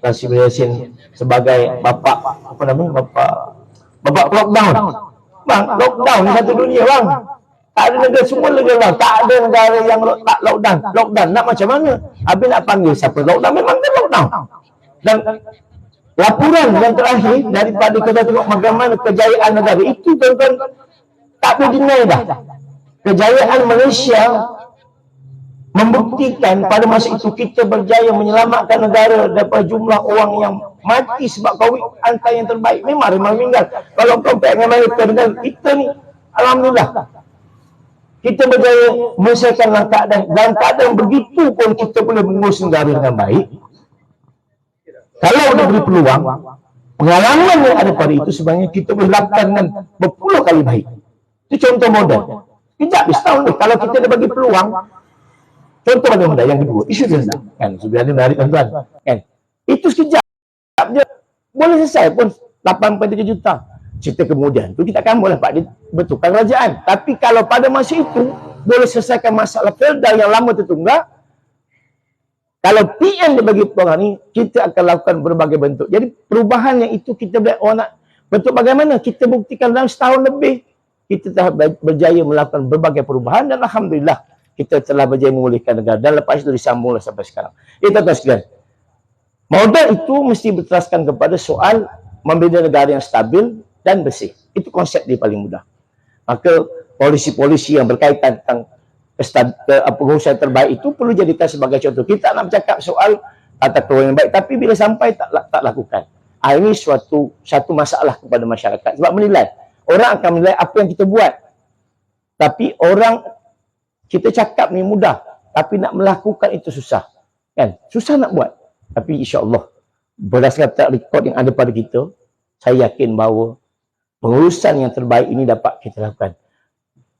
Tan Sri Yassin sebagai bapa apa namanya, bapa lockdown. Bang, lockdown ni satu dunia bang. Tak ada negara, semua negara tak ada negara yang tak lockdown. Lockdown nak macam mana? Habis nak panggil siapa lockdown, memang dia lockdown. Dan laporan yang terakhir daripada kita tengok bagaimana kejayaan negara itu tuan-tuan tak boleh deny dah. Kejayaan Malaysia membuktikan pada masa itu kita berjaya menyelamatkan negara daripada jumlah orang yang mati sebab COVID antara yang terbaik. Memang meninggal. Kalau compare dengan Amerika, dengan kita ni alhamdulillah kita berjaya menyelesaikan dalam keadaan begitu pun kita boleh mengurus negara dengan baik. Kalau diberi peluang, pengalaman yang ada pada itu sebenarnya kita boleh lakukan dengan berpuluh kali baik. Itu contoh model. Sekejap di setahun ni, kalau kita ada bagi peluang, contoh paling mudah yang kedua, isu rendah. Kan, sebenarnya menarik tuan-tuan. Kan? Itu sekejap je boleh selesai pun 8.3 juta. Cerita kemudian tu kita akan boleh Pak betulkan kerajaan. Tapi kalau pada masa itu boleh selesaikan masalah feodal yang lama tertunggak, kalau PN dibagi peluang ni, kita akan lakukan berbagai bentuk. Jadi perubahan yang itu kita boleh nak bentuk bagaimana kita buktikan dalam setahun lebih kita telah berjaya melakukan berbagai perubahan dan alhamdulillah kita telah berjaya memulihkan negara dan lepas itu disambunglah sampai sekarang. Tuan-tuan sekalian, modal itu mesti berteraskan kepada soal membina negara yang stabil dan bersih. Itu konsep dia paling mudah. Maka polisi-polisi yang berkaitan tentang pengurusan terbaik itu perlu jadikan sebagai contoh. Kita nak bercakap soal tata kelola yang baik, tapi bila sampai tak lakukan. Ini satu masalah kepada masyarakat. Sebab menilai. Orang akan menilai apa yang kita buat. Tapi kita cakap ni mudah. Tapi nak melakukan itu susah. Kan? Susah nak buat. Tapi insya-Allah berdasarkan track record yang ada pada kita, saya yakin bahawa pengurusan yang terbaik ini dapat kita lakukan.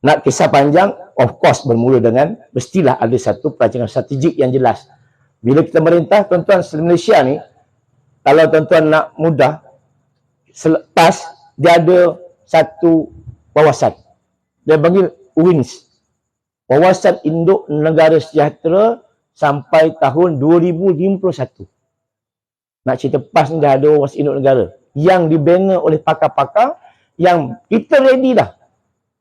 Nak kisah panjang, of course bermula dengan mestilah ada satu perancangan strategik yang jelas. Bila kita merintah, tuan-tuan Malaysia ni, kalau tuan-tuan nak mudah, selepas dia ada satu wawasan. Dia panggil WINS. Wawasan Induk Negara Sejahtera sampai tahun 2051. Nak cerita PAS ni dah ada wawasan induk negara yang dibina oleh pakar-pakar yang kita ready dah.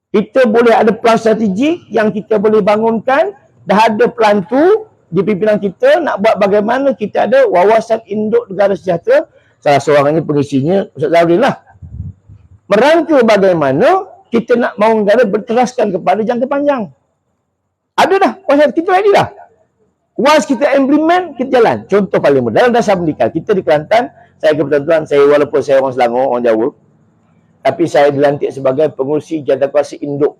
Kita boleh ada plan strategi yang kita boleh bangunkan. Dah ada plan tu di pimpinan kita nak buat bagaimana kita ada wawasan induk negara sejahtera. Salah seorang ini pengisinya Ustaz Zawrin lah. Merangka bagaimana kita nak bangun negara berteraskan kepada jangka panjang. Ada dah, kita ready dah. Once kita implement, kita jalan. Contoh paling mudah, dalam dasar pendidikan. Kita di Kelantan, saya kebetulan, walaupun saya orang Selangor, orang Jawa, tapi saya dilantik sebagai pengurusi jawatankuasa induk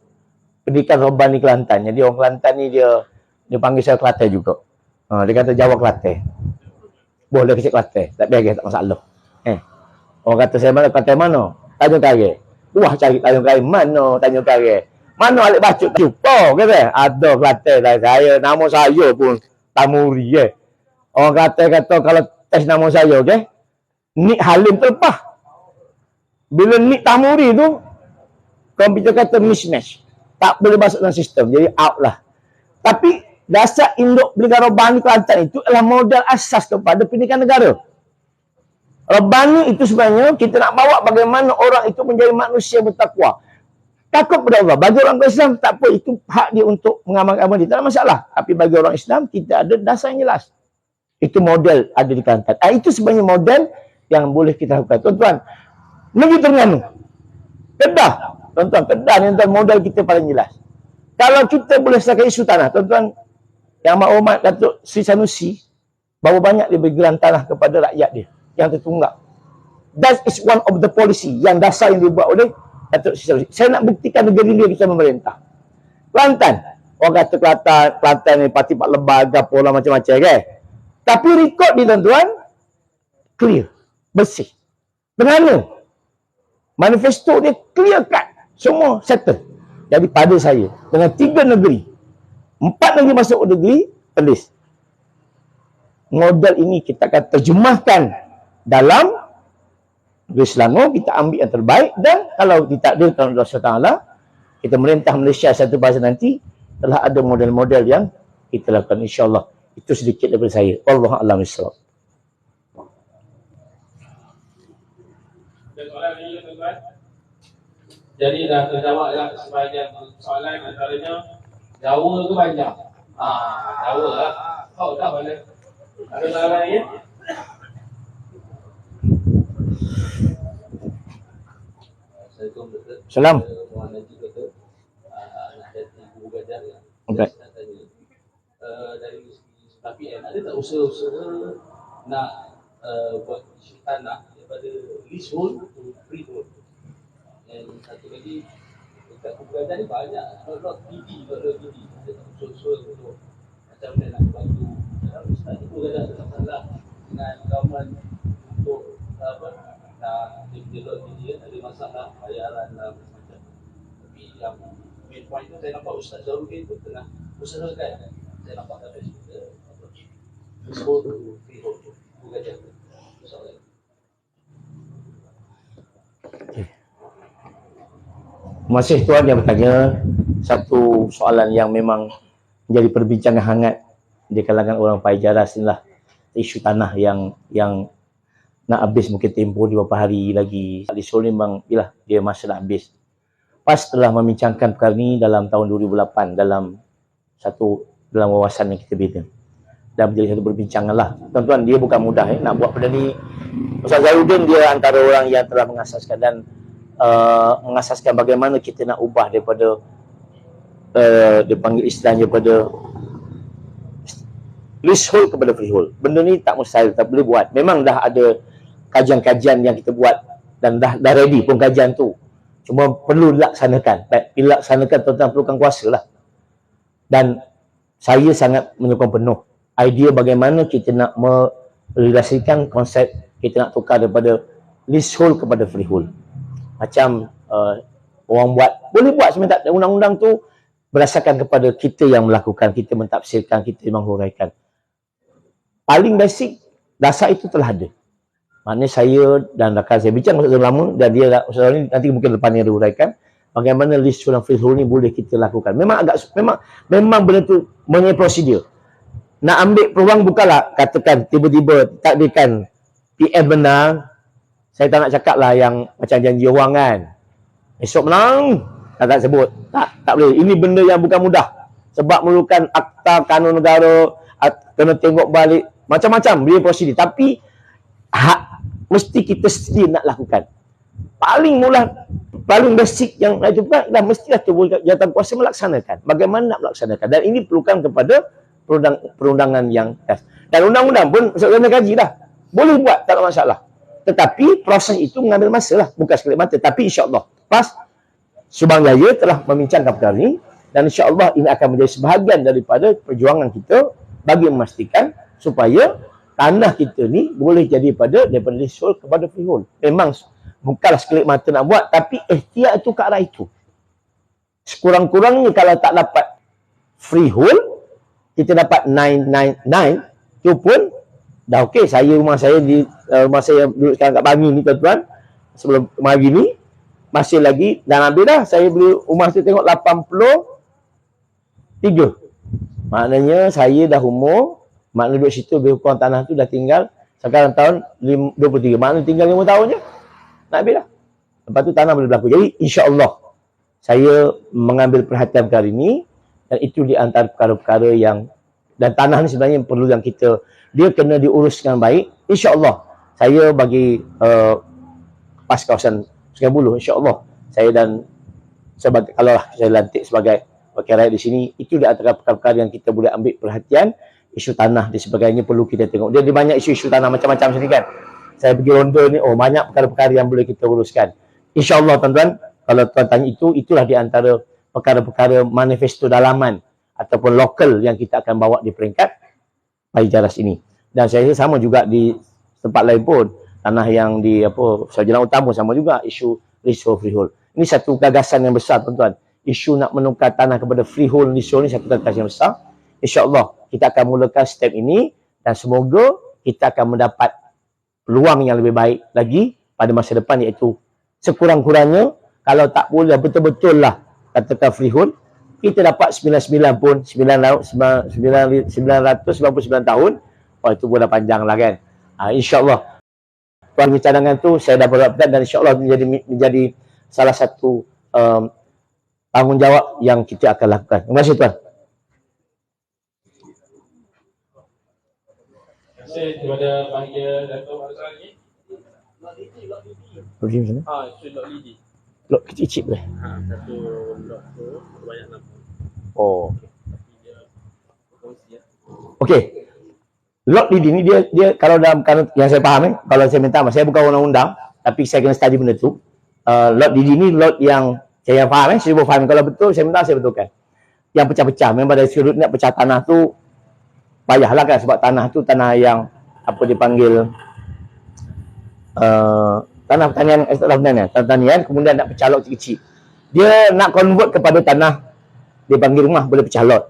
pendidikan Robani Kelantan. Jadi orang Kelantan ni dia panggil saya Kelantan juga. Dia kata Jawa Kelantan. Boleh kecil Kelantan, tak biar tak masalah. Orang kata saya mana Kelantan mana? Tanjung Karang. Wah, cari Tanjung Karang mana Tanjung Karang? Mana alik bacuk cupo kata. Ada Kelantan lah saya, nama saya pun Tamuri Orang kata kalau tes nama saya Nik Halim terlepas. Bila Nik Tamuri tu, komputer kata mismatch. Tak boleh masuk dalam sistem. Jadi out lah. Tapi dasar induk pendidikan Robani Kelantan itu adalah modal asas kepada pendidikan negara. Robani itu sebenarnya kita nak bawa bagaimana orang itu menjadi manusia bertakwa. Takut kepada Allah. Bagi orang Islam tak apa. Itu hak dia untuk mengamalkan agama dia. Tak ada masalah. Tapi bagi orang Islam kita ada dasar yang jelas. Itu model ada di Kelantan. Itu sebenarnya model yang boleh kita lakukan. Tuan-tuan, negeri Terengganu, Kedah, tuan-tuan, Kedah ni tuan modal kita paling jelas. Kalau kita boleh selesaikan isu tanah, tuan-tuan, yang amat Datuk Sri Sanusi, berapa banyak dia beri geran tanah kepada rakyat dia, yang tertunggak. That is one of the policy, yang dasar yang dibuat oleh Datuk Sri Sanusi. Saya nak buktikan negeri dia kita memerintah. Kelantan, orang kata Kelantan ni parti Pak Lembaga, pola macam-macam, Tapi rekod ni tuan-tuan, clear, bersih. Terengganu, manifesto dia clear cut. Semua settle. Jadi pada saya, dengan 3 negeri, 4 negeri masuk negeri, tulis. Modal ini kita akan terjemahkan dalam negeri Selangor, kita ambil yang terbaik. Dan kalau ditakdirkan oleh Allah Taala, kita merintah Malaysia satu masa nanti, telah ada model-model yang kita lakukan, insyaAllah. Itu sedikit daripada saya. Wallahu a'lam bishawab. Jadi dah terjawab lah sebahagian soalan, antaranya Jawa ke panjang? Jawa lah. Kau tak boleh. Ada soalan lagi? Salam. Okay. Dari tapi ada tak usaha-usaha nak buat isu tanah daripada leasehold to freehold? Dan satu lagi dekat Kuburan ni banyak lot PD ada tak usaha-usaha untuk macam mana nak bantu Ustaz itu ada masalah dengan government untuk nak dia lot PD ada masalah bayaran dan macam. Tapi yang main point tu saya nampak Ustaz Zawrin tu tengah usahakan. Saya nampak kat Facebook leasehold to freehold Kuburan tu. Soalan. Masih tuan yang bertanya satu soalan yang memang menjadi perbincangan hangat di kalangan orang Paijaras inilah isu tanah yang nak habis mungkin tempoh di beberapa hari lagi. Leasehold memang ialah dia masa nak habis. PAS telah membincangkan perkara ini dalam tahun 2008 dalam wawasan yang kita bina dan menjadi satu perbincangan lah. Tuan-tuan, dia bukan mudah nak buat benda ni Ustaz Zahidin dia antara orang yang telah mengasaskan dan mengasaskan bagaimana kita nak ubah daripada dia panggil istilahnya daripada leasehold kepada freehold. Benda ni tak mustahil, tak boleh buat. Memang dah ada kajian-kajian yang kita buat dan dah ready pun kajian tu. Cuma perlu dilaksanakan. Baik, dilaksanakan tuan-tuan perlukan kuasa lah. Dan saya sangat menyokong penuh idea bagaimana kita nak merelasikan konsep kita nak tukar daripada leasehold kepada freehold. Macam orang buat, boleh buat sebenarnya undang-undang tu berdasarkan kepada kita yang melakukan, kita mentafsirkan, kita menghuraikan. Paling basic, dasar itu telah ada. Maknanya saya dan rakan saya bincang masa lama dan dia usaha ni nanti mungkin depan ni ada huraikan bagaimana leasehold dan freehold ni boleh kita lakukan. Memang benda tu mengenai prosedur. Nak ambil peluang bukanlah katakan tiba-tiba takdirkan PM menang. Saya tak nak cakap lah yang macam janji orang kan. Esok menang. Tak sebut. Tak boleh. Ini benda yang bukan mudah. Sebab memerlukan akta kanun negara, kena tengok balik. Macam-macam dia prosedur. Tapi mesti kita sendiri nak lakukan. Paling basic yang itu bukan dah mestilah jawatan kuasa melaksanakan. Bagaimana nak melaksanakan. Dan ini perlukan kepada perundangan yang khas. Dan undang-undang pun kena kaji dah. Boleh buat, tak ada masalah. Tetapi proses itu mengambil masa lah. Bukan sekali mata. Tapi insyaAllah. Subang Jaya telah membincangkan perkara ini. Dan insyaAllah ini akan menjadi sebahagian daripada perjuangan kita bagi memastikan supaya tanah kita ni boleh jadi daripada leasehold kepada freehold. Memang bukanlah sekelip mata nak buat. Tapi ikhtiar itu ke arah itu. Sekurang-kurangnya kalau tak dapat freehold, kita dapat 999, itu pun dah okey. Rumah saya duduk sekarang kat Bangi ni tuan-tuan, sebelum pagi ni masih lagi dan habis dah saya beli rumah tu tengok 83. Maknanya saya dah umur, maknanya duduk situ lebih kurang tanah tu dah tinggal sekarang tahun 23. Maknanya tinggal 5 tahun je nak habis dah. Lepas tu tanah boleh berlaku. Jadi insya-Allah saya mengambil perhatian perkara ini dan itu di antara perkara-perkara yang dan tanah ni sebenarnya perlu yang dia kena diuruskan baik. InsyaAllah saya bagi pas kawasan Sungai Buloh, insyaAllah saya dan kalau saya lantik sebagai wakil rakyat di sini, itu di antara perkara-perkara yang kita boleh ambil perhatian. Isu tanah dan sebagainya perlu kita tengok. Dia banyak isu-isu tanah macam-macam sini kan. Saya pergi ronda ni, banyak perkara-perkara yang boleh kita uruskan. InsyaAllah tuan-tuan, kalau tuan tanya itulah di antara perkara-perkara manifesto dalaman ataupun lokal yang kita akan bawa di peringkat Pajaras ini. Dan saya sama juga di tempat lain pun, tanah yang di Sarjana Utama sama juga isu leasehold freehold. Ini satu gagasan yang besar tuan-tuan. Isu nak menukar tanah kepada freehold leasehold ni satu gagasan yang besar. InsyaAllah kita akan mulakan step ini dan semoga kita akan mendapat peluang yang lebih baik lagi pada masa depan, iaitu sekurang-kurangnya kalau tak boleh betul-betul lah katakan freehold, kita dapat 99 pun 999 tahun. Itu pun dah panjang lah kan. InsyaAllah cadangan tu saya dah berlakukan dan insyaAllah menjadi salah satu tanggungjawab yang kita akan lakukan. Terima kasih tuan. Terima kasih kepada bahagia Dato' Marzal lagi. Pergi macam mana? Itu lot lidi. Lot kecil-kecil boleh? Satu lot tu banyak nama. Oh. Kongsi ya. Okey. Lot lead ini dia kalau dalam yang saya faham kalau saya minta saya bukan undang-undang tapi saya kena study benda tu. Lot lead ini lot yang saya faham saya boleh faham kalau betul saya minta saya betulkan. Yang pecah-pecah memang dari sudut nak pecah tanah tu payahlah kan sebab tanah tu tanah yang apa dipanggil tanah pertanian kemudian nak pecah lot kecil. Dia nak convert kepada tanah dia panggil rumah boleh pecah lot.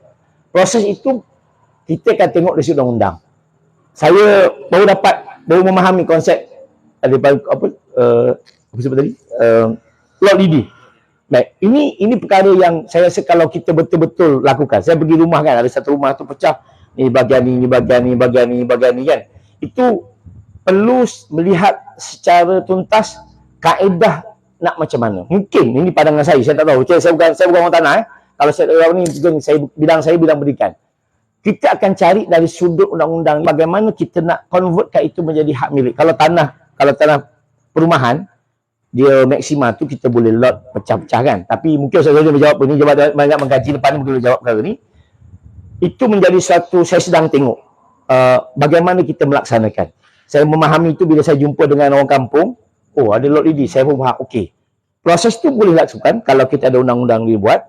Proses itu kita akan tengok dari sudut undang-undang. Saya baru memahami konsep daripada apa sebut tadi lot lidi. Baik, ini perkara yang saya rasa kalau kita betul-betul lakukan. Saya pergi rumah kan, ada satu rumah tu pecah, ni bahagian ni kan. Itu perlu melihat secara tuntas kaedah nak macam mana. Mungkin ini pandangan saya tak tahu. Saya bukan orang tanah Kalau saya tahu ni bidang saya bidang pendidikan. kita akan cari dari sudut undang-undang bagaimana kita nak convertkan itu menjadi hak milik. Kalau tanah perumahan, dia maksima tu kita boleh lot pecah-pecah kan. Tapi mungkin saya menjawab ini, banyak mengkaji depan ni, mungkin boleh jawab perkara ni. Itu menjadi satu, saya sedang tengok bagaimana kita melaksanakan. Saya memahami itu bila saya jumpa dengan orang kampung, oh ada lot ini, saya pun faham, okey. Proses tu boleh lakukan kalau kita ada undang-undang dibuat.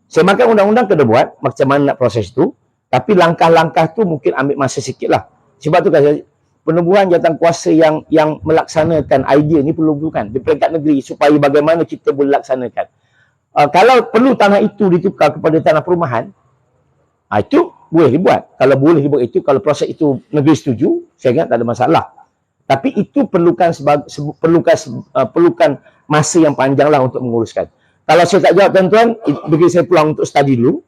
Saya makan undang-undang kena buat, macam mana nak proses tu. Tapi langkah-langkah tu mungkin ambil masa sikit lah. Sebab tu kan penubuhan jawatankuasa yang melaksanakan idea ni perlukan di peringkat negeri supaya bagaimana kita boleh laksanakan. Kalau perlu tanah itu ditukar kepada tanah perumahan, itu boleh dibuat. Kalau boleh dibuat itu, kalau proses itu negeri setuju, saya ingat tak ada masalah. Tapi itu perlukan masa yang panjang lah untuk menguruskan. Kalau saya tak jawab tuan-tuan, bagi saya pulang untuk study dulu.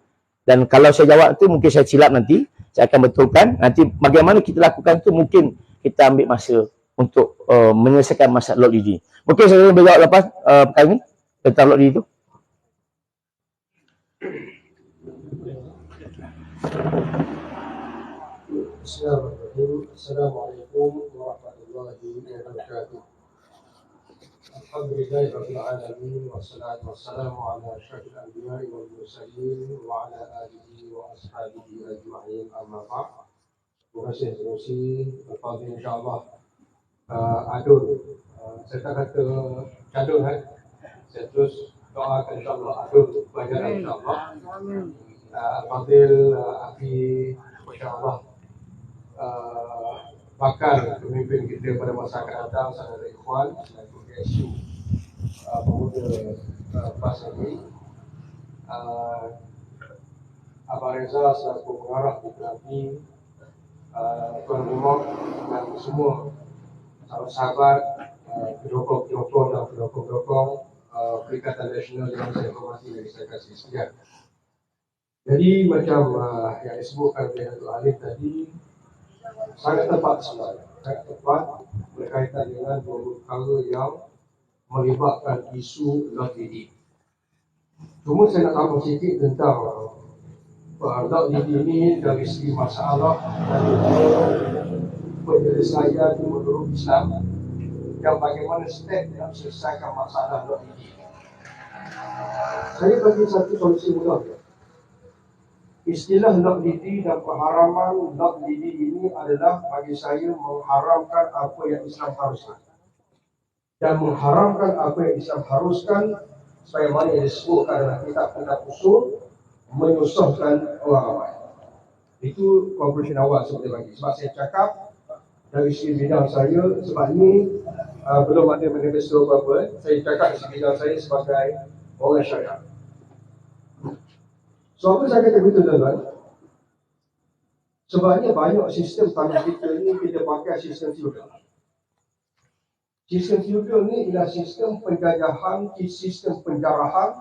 Dan kalau saya jawab tu mungkin saya silap nanti, saya akan betulkan. Nanti bagaimana kita lakukan tu mungkin kita ambil masa untuk menyelesaikan masalah lot DD. Mungkin saya boleh jawab lepas perkara ni tentang lot DD tu. Bismillahirrahmanirrahim. Assalamualaikum warahmatullahi wabarakatuh. Alhamdulillahirabbil alamin wassalatu wassalamu ala asyrafil anbiya'i wal mursalin wa ala alihi wa ashabihi ajma'in amma ba'd. Terima kasih Rosi. Lepas ni insya-Allah adun saya tak kata cadun kan. Saya terus doakan insya-Allah adun banyak insya-Allah. Fadil Afi insya-Allah bakal pemimpin kita pada masa akan datang, saudara ikhwan selaku PSU pemuda PAS ini, Abang Reza selaku pengarah PKP, Tuan Rumah dan semua sahabat-sahabat pendukung-pendukung dan pendukung-pendukung Perikatan Nasional yang saya hormati dan saya kasih sekalian. Jadi macam yang disebutkan oleh Datuk Alif tadi, sangat tepat sebenarnya, sangat tepat berkaitan dengan dua perkara yang melibatkan isu lot DD. Cuma saya nak tambah sikit tentang lot DD ini dari segi masalah dan penyelesaian menurut Islam yang bagaimana step yang selesaikan masalah lot DD. Saya bagi satu solusi mudah. Istilah lot DD dan pengharaman lot DD ini adalah bagi saya mengharamkan apa yang Islam haruskan dan mengharamkan apa yang Islam haruskan, sebagaimana yang disebutkan dalam kitab-kitab usul, menyusahkan orang ramai. Itu conclusion awal seperti bagi. Sebab saya cakap dari segi bidang saya, sebab ini belum ada manifesto apa-apa, saya cakap dari segi bidang saya sebagai orang syariah. So apa saya kata begitu tuan-tuan? Sebabnya banyak sistem tanah kita ni kita pakai sistem feudal. Sistem feudal ni ialah sistem penjajahan, sistem penjarahan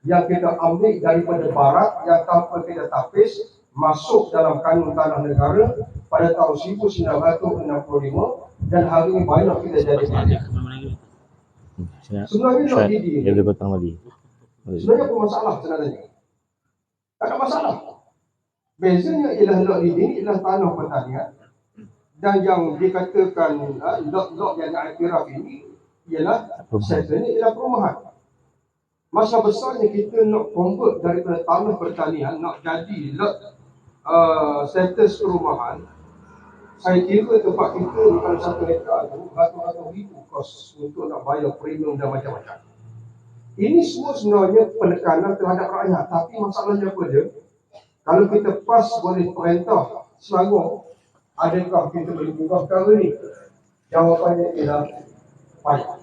yang kita ambil daripada barat yang tanpa kita tapis masuk dalam kanun tanah negara pada tahun 1965 dan hari ini banyak kita jadikan. Sebenarnya nak didi ini sebenarnya apa masalah sebenarnya? Tak ada masalah. Bezanya ialah lot ini ialah tanah pertanian dan yang dikatakan lot yang diiktiraf ini ialah sebenarnya ialah perumahan. Masa besarnya kita nak convert daripada tanah pertanian nak jadi lot status perumahan. Saya kira tempat kita bukan 1 hektar tu ratus-ratus ribu kos untuk nak bayar premium dan macam-macam. Ini semua sebenarnya penekanan terhadap rakyat. Tapi masalahnya apa dia? Kalau kita PAS boleh perintah Selangor, adakah kita boleh ubah perkara ni? Jawapannya ialah payah.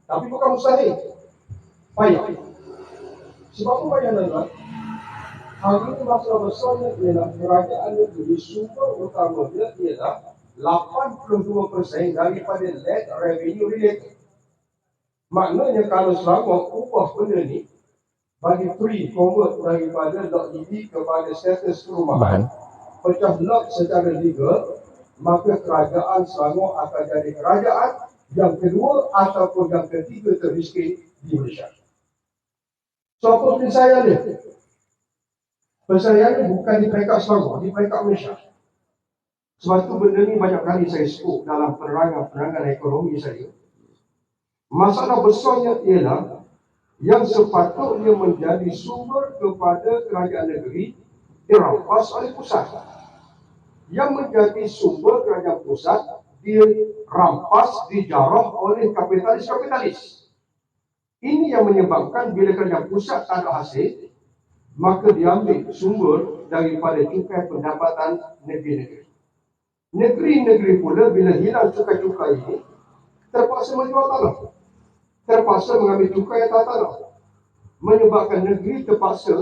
Tapi bukan mustahil. Payah. Sebab apa payah tuan-tuan? Hari ini masalah besarnya ialah kerajaan negeri sumber utama dia ialah 82% daripada net revenue related. Maknanya kalau Selangor ubah benda ni bagi free convert daripada lot DD kepada status perumahan, pecah lot secara legal, maka kerajaan Selangor akan jadi kerajaan yang kedua ataupun yang ketiga termiskin di Malaysia. So apa penyelesaian dia? Perceraian bukan di peringkat Selangor, di peringkat Malaysia. Sebab tu benda ni banyak kali saya sebut dalam penerangan ekonomi saya. Masalah besarnya ialah yang sepatutnya menjadi sumber kepada kerajaan negeri dirampas oleh pusat. Yang menjadi sumber kerajaan pusat dirampas, dijarah oleh kapitalis-kapitalis. Ini yang menyebabkan bila kerajaan pusat tak ada hasil, maka diambil sumber daripada cukai pendapatan negeri-negeri. Negeri-negeri pula bila hilang cukai-cukai ini, terpaksa menjual tanah. Terpaksa mengambil cukai atas tanah. Menyebabkan negeri terpaksa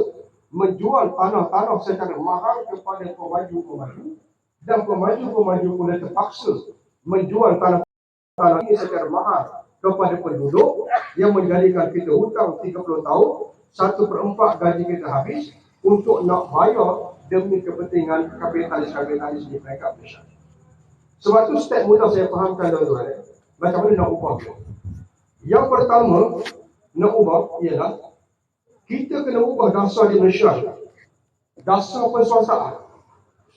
menjual tanah-tanah secara mahal kepada pemaju-pemaju, dan pemaju-pemaju pula terpaksa menjual tanah-tanah ini secara mahal kepada penduduk yang menjadikan kita hutang 30 tahun, 1/4 gaji kita habis untuk nak bayar demi kepentingan kapitalis-kapitalis di peringkat Malaysia. Sebab tu step mudah saya fahamkan tuan-tuan, macam mana nak ubah dia. Yang pertama nak ubah ialah kita kena ubah dasar di Malaysia, dasar perswastaan.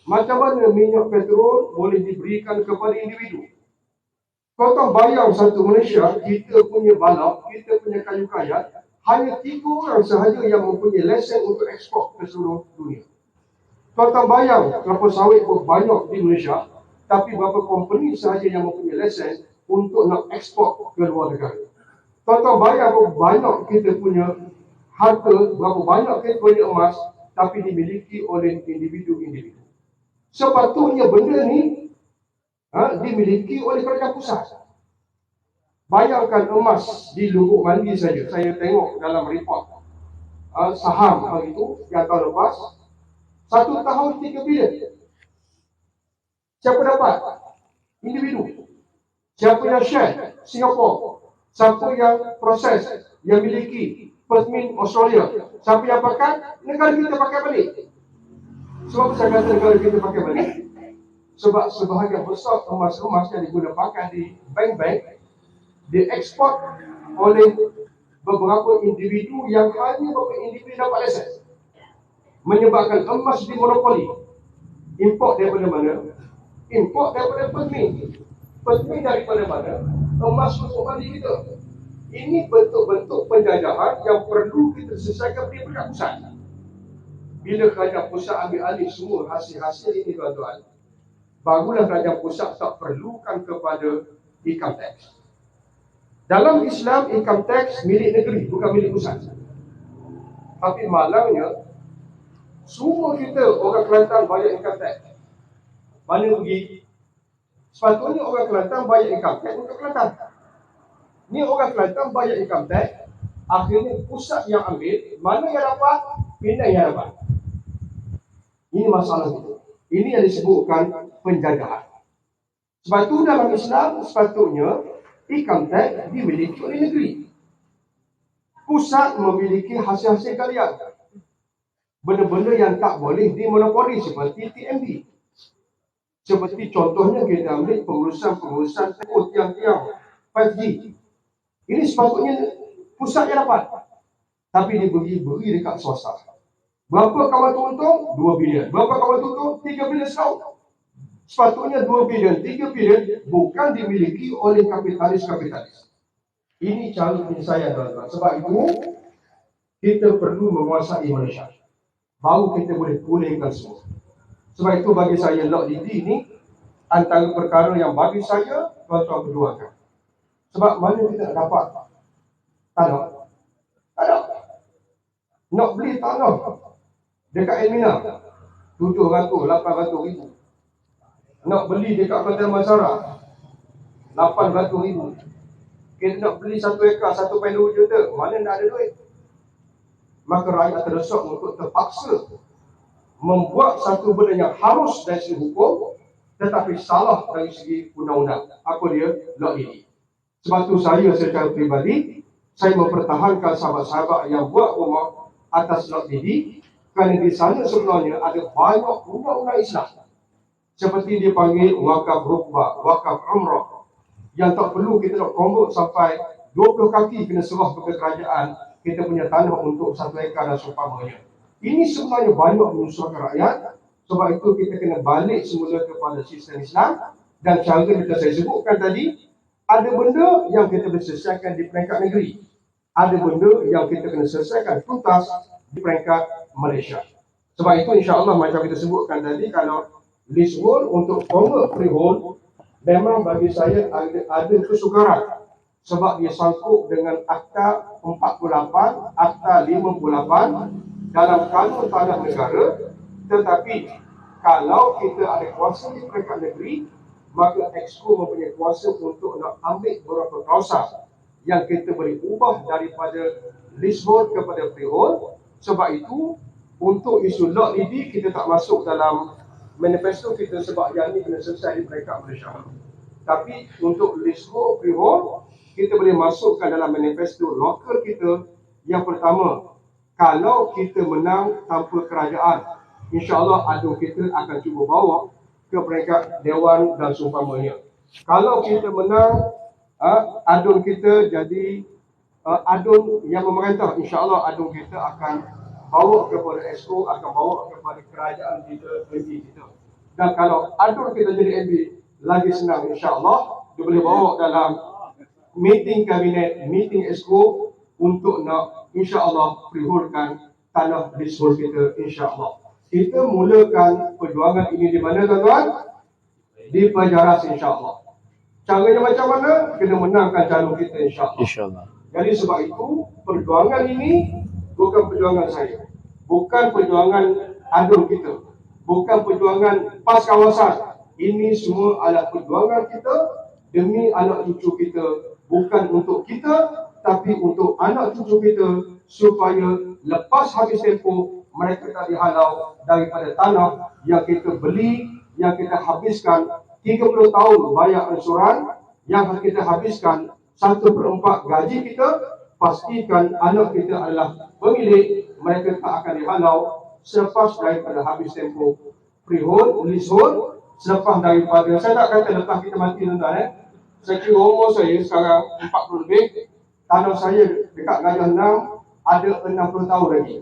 Macam mana minyak petrol boleh diberikan kepada individu. Kau tahu bayang satu Malaysia, kita punya balap, kita punya kayu kayat, hanya 3 orang sahaja yang mempunyai lesen untuk ekspor ke seluruh dunia. Kau tahu bayang kelapa sawit pun banyak di Malaysia, tapi berapa company sahaja yang mempunyai lesen untuk nak ekspor ke luar negara. Kau tahu bayang berapa banyak kita punya harta, berapa banyak kita punya emas, tapi dimiliki oleh individu-individu. Sepatutnya benda ni dimiliki oleh kerajaan pusat. Bayangkan emas di Lubuk Mandi saja, saya tengok dalam report saham hari itu yang tahun lepas, 1 tahun 3 bilion. Siapa dapat? Individu. Siapa yang share? Singapura. Siapa yang proses, yang miliki? Permin Australia. Siapa yang pakai? Negara kita pakai balik. Sebab saya kata negara kita pakai balik, sebab sebahagian besar emas-emas yang digunakan di bank-bank diekspor oleh beberapa individu yang hanya beberapa individu dapat lesen. Menyebabkan emas dimonopoli. Import daripada mana? Import daripada Permin. Permin daripada mana? Emas untuk balik kita. Ini bentuk-bentuk penjajahan yang perlu kita selesaikan di peringkat pusat. Bila kerajaan pusat ambil alih semua hasil-hasil ini tuan-tuan, barulah kerajaan pusat tak perlukan kepada income tax. Dalam Islam, income tax milik negeri, bukan milik pusat. Tapi malangnya, semua kita orang Kelantan bayar income tax. Mana pergi? Sepatutnya orang Kelantan bayar income tax untuk Kelantan. Ni orang Kelantan bayar income tax, akhirnya pusat yang ambil, mana yang dapat, Penang yang dapat. Ini masalah itu. Ini yang disebutkan penjajahan. Sebab itu dalam Islam sepatutnya income tax dimiliki oleh negeri. Pusat memiliki hasil-hasil galian. Benda-benda yang tak boleh dimonopoli seperti TMB. Seperti contohnya kita ambil pengurusan tiang-tiang 5G. Ini sepatutnya pusat yang dapat. Tapi diberi dekat swasta. Berapa kawan untung? 2 bilion. Berapa kawan untung? 3 bilion setahun. Sepatutnya 2 bilion, 3 bilion bukan dimiliki oleh kapitalis-kapitalis. Ini cara penyelesaian tuan-tuan. Sebab itu, kita perlu menguasai Malaysia. Baru kita boleh pulihkan semua. Sebab itu bagi saya, Lok Didi ini antara perkara yang bagi saya, tuan-tuan perjuangkan. Sebab mana kita nak dapat tanah? Tak ada. Nak beli tanah dekat Elmina 700-800 ribu. Nak beli dekat Kota Masara 800 ribu. Kita nak beli 1 ekar 1.2 juta, mana nak ada duit? Maka rakyat terdesak untuk terpaksa membuat satu benda yang harus dari segi hukum, tetapi salah dari segi undang-undang. Apa dia? Lok Didi. Sebab tu saya secara peribadi, saya mempertahankan sahabat-sahabat yang buat rumah atas Lok Didi, kerana di sana sebenarnya ada banyak undang-undang Islam. Seperti dipanggil wakaf rukbah, wakaf umrah, yang tak perlu kita nak convert sampai 20 kaki kena serah kepada kerajaan kita punya tanah untuk 1 ekar dan seumpamanya. Ini sebenarnya banyak menyusahkan rakyat. Sebab itu kita kena balik semula kepada sistem Islam. Dan cara kita saya sebutkan tadi, ada benda yang kita boleh selesaikan di peringkat negeri. Ada benda yang kita kena selesaikan tuntas di peringkat Malaysia. Sebab itu insya-Allah macam kita sebutkan tadi, kalau leasehold untuk convert freehold, memang bagi saya ada kesukaran. Sebab dia sangkut dengan Akta 48, Akta 58 dalam kanun tanah negara. Tetapi kalau kita ada kuasa di peringkat negeri, maka Exco mempunyai kuasa untuk nak ambil beberapa klausul yang kita boleh ubah daripada leasehold kepada freehold. Sebab itu untuk isu lot lidi kita tak masuk dalam manifesto kita sebab yang ini kena selesai di peringkat Malaysia. Tapi untuk leasehold freehold kita boleh masukkan dalam manifesto lokal kita. Yang pertama, kalau kita menang tanpa kerajaan, insya-Allah adu kita akan cuba bawa ke peringkat Dewan dan seumpamanya. Kalau kita menang, adun kita jadi adun yang memerintah, insya-Allah adun kita akan bawa kepada Exco, akan bawa kepada kerajaan kita, MB kita. Dan kalau adun kita jadi MB, lagi senang, insya-Allah dia boleh bawa dalam meeting kabinet, meeting Exco untuk nak insya-Allah freeholdkan tanah leasehold kita, insya-Allah. Kita mulakan perjuangan ini di mana, tuan-tuan? Di Pajaras, insya-Allah. Caranya macam mana? Kena menangkan calon kita, insya-Allah. InsyaAllah. Jadi sebab itu, perjuangan ini bukan perjuangan saya. Bukan perjuangan adun kita. Bukan perjuangan PAS kawasan. Ini semua adalah perjuangan kita demi anak cucu kita. Bukan untuk kita, tapi untuk anak cucu kita, supaya lepas habis tempoh mereka tak dihalau daripada tanah yang kita beli, yang kita habiskan 30 tahun bayar ansuran, yang kita habiskan 1/4 gaji kita. Pastikan anak kita adalah pemilik, mereka tak akan dihalau selepas daripada habis tempoh freehold, leasehold, selepas daripada, saya tak kata lepas kita mati, tuan-tuan. Saya kira umur saya sekarang 40 lebih, tanah saya dekat Gajah 6 ada 60 tahun lagi.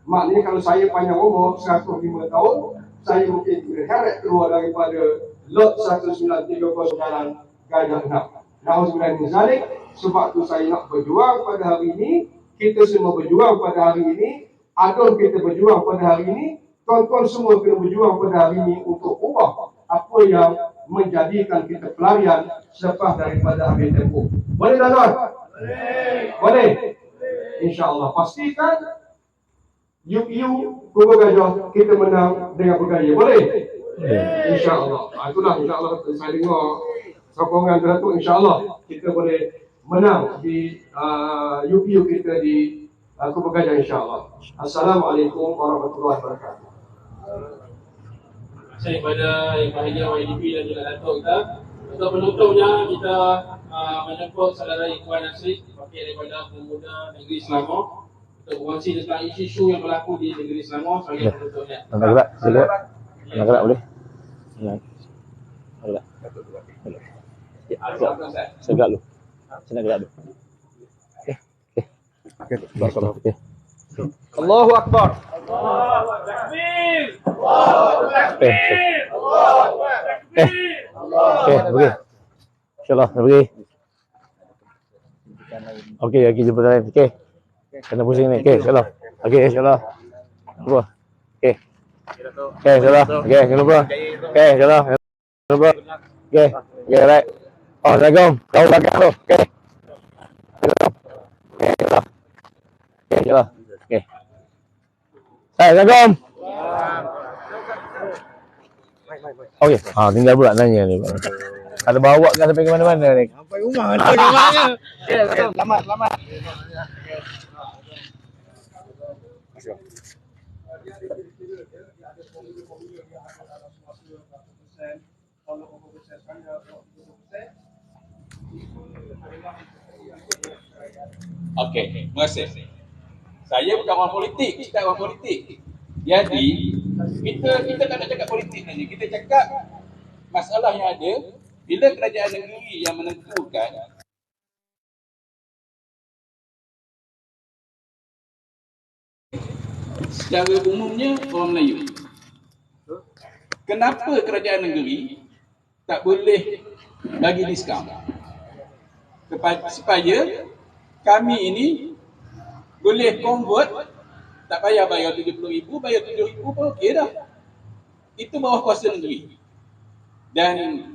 Maknanya kalau saya panjang umur 105 tahun, saya mungkin heret keluar daripada lot 1930 Jalan Gajah 6. Na'udzubillah min zalik. Sebab tu saya nak berjuang pada hari ini. Kita semua berjuang pada hari ini. Adun kita berjuang pada hari ini. Tuan-tuan semua kena berjuang pada hari ini untuk ubah apa yang menjadikan kita pelarian selepas daripada habis tempoh. Boleh tuan-tuan? Boleh. InsyaAllah. Pastikan UPU Kubur Gajah kita menang dengan bergaya. Boleh? InsyaAllah. Itulah insyaAllah saya dengar sokongan Datuk, insyaAllah kita boleh menang di UPU kita di Kubur Gajah, insyaAllah. Assalamualaikum warahmatullahi wabarakatuh. Saya kepada yang bahagia YDP dan juga Datuk kita. Untuk penutupnya kita menyebut saudara Ikhwan Nasrid, wakil daripada Pemuda Negeri Selangor, untuk berkongsi tentang isu-isu yang berlaku di negeri Selangor sebagai penutupnya. Nak gerak? Boleh? Nak gerak boleh? Nak gerak? Boleh. Saya gerak dulu. Saya nak gerak dulu. Okey. Allahu Akbar. Allahu Takbir. Allahu Takbir. Allahu Takbir. Okey, pergi. InsyaAllah, dah pergi. Okey, jumpa lain. Okey. Kena pusing ni. Okey, insyaAllah. Okey, insyaAllah. Lupa. Okey. Okey, insyaAllah. Okey, jangan lupa. Okey, insyaAllah. Jangan lupa. Okey. Okey, right. Oh, Assalamualaikum. Tahu belakang tu. Okey. Okey, insyaAllah. Okey, insyaAllah. Okey. Assalamualaikum. Okey. Tinggal pula nanya ni. Ada bawa kan sampai ke mana-mana ni? Sampai rumah tu gimana? Selamat. Okey, terima kasih. Saya bukan orang politik, kita orang politik. Jadi, kita tak nak cakap politik ni. Kita cakap masalah yang ada bila kerajaan negeri yang menentukan secara umumnya orang Melayu. Kenapa kerajaan negeri tak boleh bagi diskaun supaya kami ini boleh convert, tak payah bayar 70,000, bayar 7,000 pun okey dah. Itu bawah kuasa negeri. Dan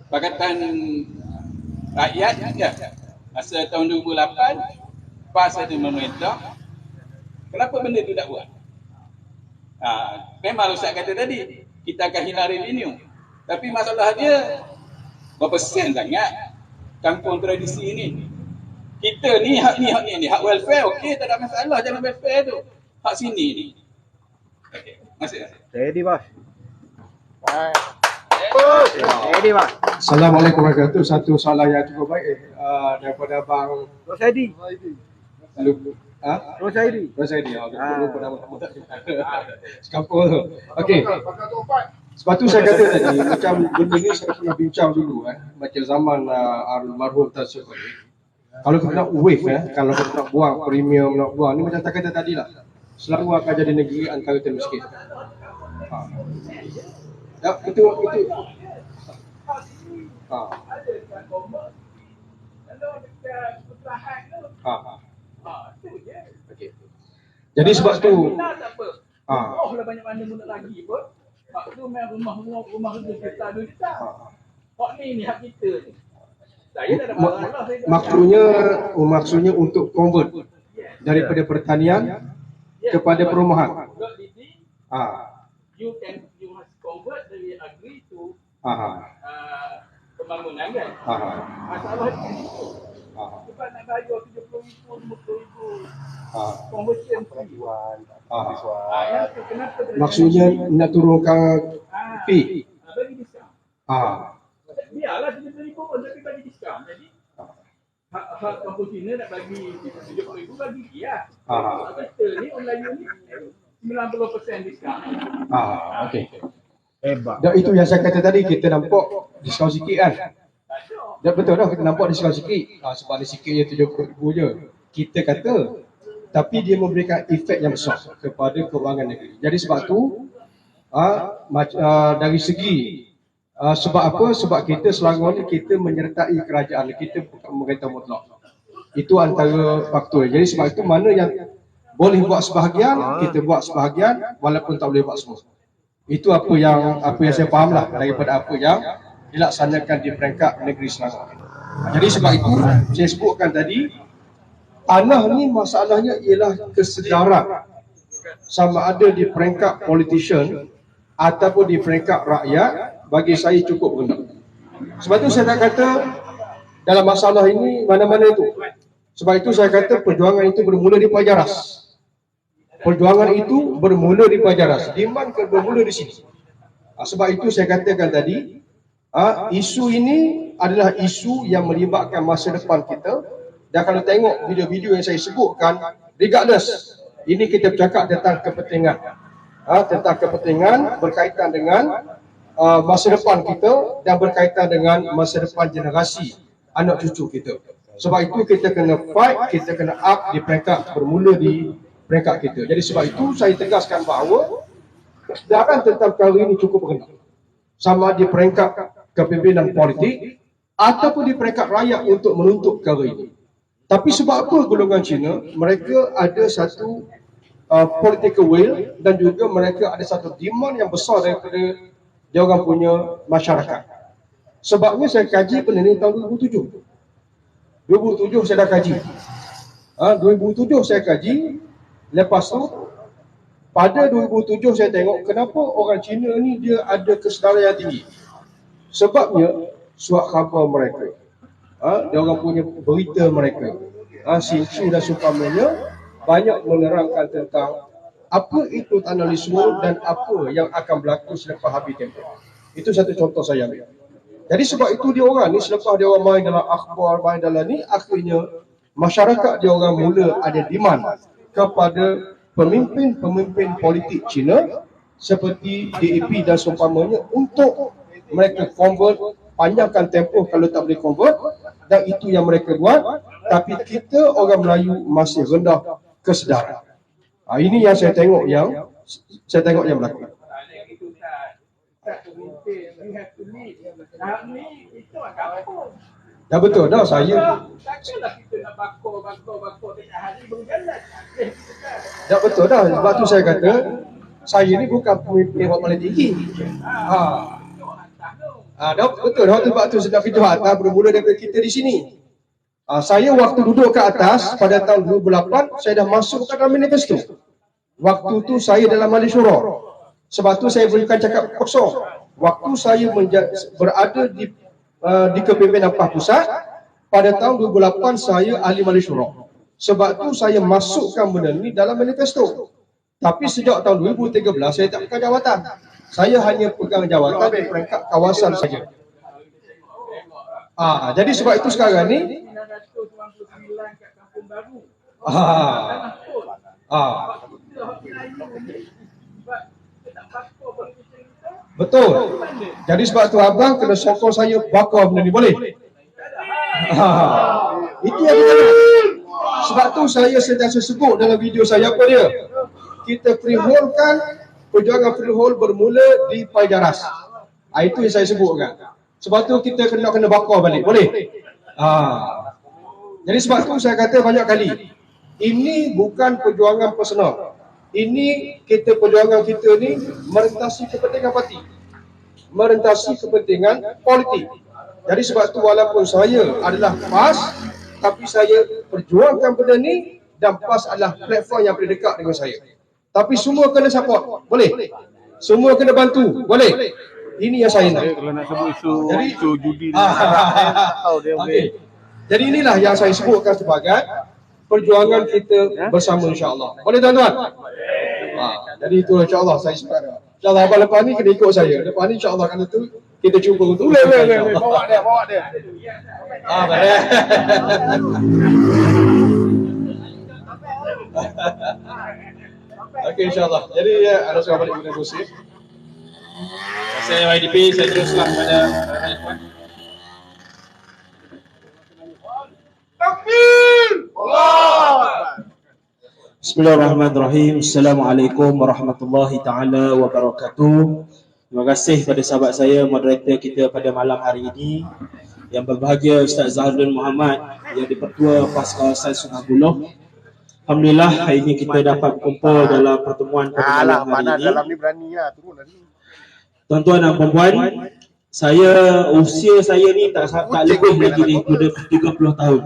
Pakatan Rakyat ya, masa tahun 2008 PAS ada memerintah, kenapa benda tu tak buat? Memang Ustaz kata tadi, kita akan hina revenue. Tapi masalah dia, berapa sen sangat kampung tradisi ini. Kita ni, hak ni, hak welfare okey, tak ada masalah jalan welfare tu. Hak sini ni. Okey, masih. Ready, bos. Ready, bos. Assalamualaikum warahmatullahi wabarakatuh. Satu soalan yang cukup baik daripada Abang Rosaidi. Rosaidi. Rosaidi. Lupa nama. Sekampung tu. Okey. Sebab tu saya kata tadi, macam benda ni saya pernah bincang dulu macam zaman almarhum Tan Sri Khalid. Kalau kita nak wave kalau kita nak buang premium, nak buang ni macam tak kata tadi lah. Selalu akan jadi negeri antara termiskin. Ya, itu. Okay. Jadi sebab tu Oh, dah banyak mana mulut lagi pun. Hak tu memang rumah kita ada juta. Hak ni hak kita ni. Saya dah dapat maksudnya untuk convert daripada pertanian kepada perumahan. You must convert dari agri to pembangunan kan. Masalah di situ. Sebab nak bayar 70,000, 50,000 conversion fee. Maksudnya nak turunkan fee. Bagi diskaun. Biarlah 70,000 pun tapi bagi diskaun. Jadi hak kampung Cina nak bagi 70,000 bagi dia. Kita ni orang Melayu ni 90% diskaun. Okey. Hebat. Dan itu yang saya kata tadi, kita nampak diskaun sikit kan. Dan betul dah, kita nampak diskaun sikit. Sebab dia sikitnya 70,000 je. Kita kata, tapi dia memberikan efek yang besar kepada kewangan negeri. Jadi sebab tu, dari segi sebab apa? Sebab kita Selangor ni kita menyertai kerajaan, kita bukan pemerintah mutlak. Itu antara faktor. Jadi sebab itu mana yang boleh buat sebahagian, kita buat sebahagian walaupun tak boleh buat semua. Itu apa yang saya fahamlah daripada apa yang dilaksanakan di peringkat negeri Selangor. Jadi sebab itu saya sebutkan tadi, tanah ni masalahnya ialah kesedaran sama ada di peringkat politician ataupun di peringkat rakyat, bagi saya cukup rendah. Sebab itu saya tak kata dalam masalah ini mana-mana itu. Sebab itu saya kata perjuangan itu bermula di Pajaras. Perjuangan itu bermula di Pajaras. Demand bermula di sini. Sebab itu saya katakan tadi, isu ini adalah isu yang melibatkan masa depan kita. Dan kalau tengok video-video yang saya sebutkan, regardless, ini kita bercakap tentang kepentingan. Tentang kepentingan berkaitan dengan masa depan kita dan berkaitan dengan masa depan generasi anak cucu kita. Sebab itu kita kena fight, kita kena up di peringkat bermula di peringkat kita. Jadi sebab itu saya tegaskan bahawa kesedaran tentang perkara ini cukup rendah. Sama di peringkat kepimpinan politik ataupun di peringkat rakyat untuk menuntut perkara ini. Tapi sebab apa golongan Cina, mereka ada satu political will dan juga mereka ada satu demand yang besar daripada dia orang punya masyarakat. Sebabnya saya kaji benda ni tahun 2007. 2007 saya dah kaji. 2007 saya kaji. Lepas tu pada 2007 saya tengok kenapa orang Cina ni dia ada kesedaran yang tinggi. Sebabnya surat khabar mereka, dia orang punya berita mereka, Sincu dan seumpamanya banyak menerangkan tentang apa itu tanah lesuar dan apa yang akan berlaku selepas habis tempoh. Itu satu contoh saya ambil. Jadi sebab itu dia orang ni selepas dia orang main dalam akhbar, main dalam ni, akhirnya masyarakat dia orang mula ada demand kepada pemimpin-pemimpin politik Cina seperti DAP dan seumpamanya untuk mereka convert, panjangkan tempoh kalau tak boleh convert, dan itu yang mereka buat. Tapi kita orang Melayu masih rendah kesedaran. Ini yang saya tengok yang berlaku. Ya betul dah saya. Ya betul dah. Sebab tu saya kata saya ni bukan pemimpin yang paling tinggi. Betul dah. Sebab tu sedang video atas bermula daripada kita di sini. Saya waktu duduk ke atas pada tahun 2008 saya dah masuk ke dalam manifesto. Waktu tu saya dalam Majlis Syura. Sebab tu saya bukan cakap kosong. Waktu saya berada di kepimpinan PAH Pusat pada tahun 2008 saya ahli Majlis Syura. Sebab tu saya masukkan benda ni dalam manifesto. Tapi sejak tahun 2013 saya tak pegang jawatan. Saya hanya pegang jawatan di peringkat kawasan saja. Jadi sebab itu sekarang ni betul. Jadi sebab tu abang kena sokong saya bakar benda ni, boleh? Itu yang kita nak. Sebab tu saya sentiasa sebut dalam video saya apa dia? Kita freehold-kan, perjuangan freehold bermula di Paijaras. Itu yang saya sebutkan. Sebab tu kita kena bakar balik, boleh? Jadi sebab tu saya kata banyak kali, ini bukan perjuangan personal. Ini perjuangan kita ni merentasi kepentingan parti, merentasi kepentingan politik. Jadi sebab tu walaupun saya adalah PAS, tapi saya perjuangkan benda ni dan PAS adalah platform yang paling dekat dengan saya. Tapi semua kena support, boleh? Semua kena bantu, boleh? Ini yang saya nak. Kalau nak sebut isu judi ni, Jadi inilah yang saya sebutkan sebagai perjuangan kita bersama, insya-Allah. Boleh tuan-tuan? Jadi itu insya-Allah saya sepakat. InsyaAllah abang lepas ni kena ikut saya. Lepas ni insyaAllah kalau tu kita cuba untuk bawa dia. Baik. Okey insyaAllah. Jadi ada seorang balik guna kursi. Saya YDP, saya teruslah pada Bismillahirrahmanirrahim. Assalamualaikum warahmatullahi taala wabarakatuh. Terima kasih pada sahabat saya, moderator kita pada malam hari ini. Yang berbahagia Ustaz Zahrudin Muhammad yang di-Pertua PAS Kawasan Sungai Buloh. Alhamdulillah hari ini kita dapat berkumpul dalam pertemuan pada malam hari ini. Dalam ni beranilah turun lagi. Tuan-tuan dan puan-puan, usia saya ni tak lebih lagi daripada 30 tahun.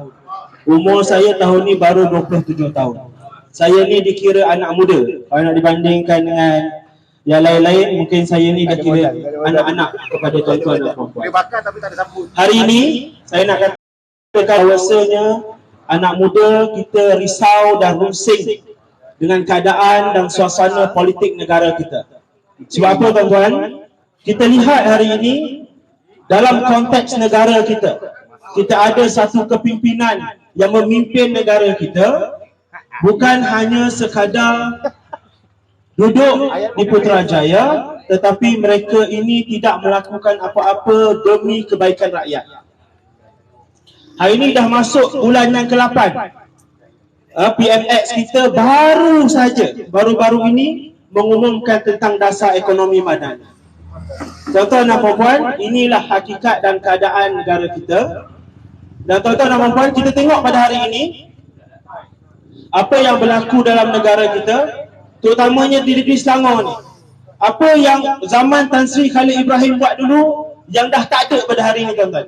Umur saya tahun ni baru 27 tahun. Saya ni dikira anak muda. Kalau nak dibandingkan dengan yang lain-lain, mungkin saya ni dah kira anak-anak kepada tuan-tuan dan puan-puan. Boleh bakar tapi tak ada sambut. Hari ini saya nak katakan bahawasanya anak muda kita risau dan rusing dengan keadaan dan suasana politik negara kita. Sebab apa tuan-tuan? Kita lihat hari ini dalam konteks negara kita, kita ada satu kepimpinan yang memimpin negara kita, bukan hanya sekadar duduk di Putrajaya, tetapi mereka ini tidak melakukan apa-apa demi kebaikan rakyat. Hari ini dah masuk bulan yang ke-8. PMX kita baru-baru ini mengumumkan tentang dasar ekonomi madani. Tuan-tuan dan puan-puan, inilah hakikat dan keadaan negara kita. Dan tuan-tuan dan puan-puan, kita tengok pada hari ini apa yang berlaku dalam negara kita, terutamanya di negeri Selangor ni. Apa yang zaman Tan Sri Khalid Ibrahim buat dulu yang dah tak ada pada hari ini tuan-tuan,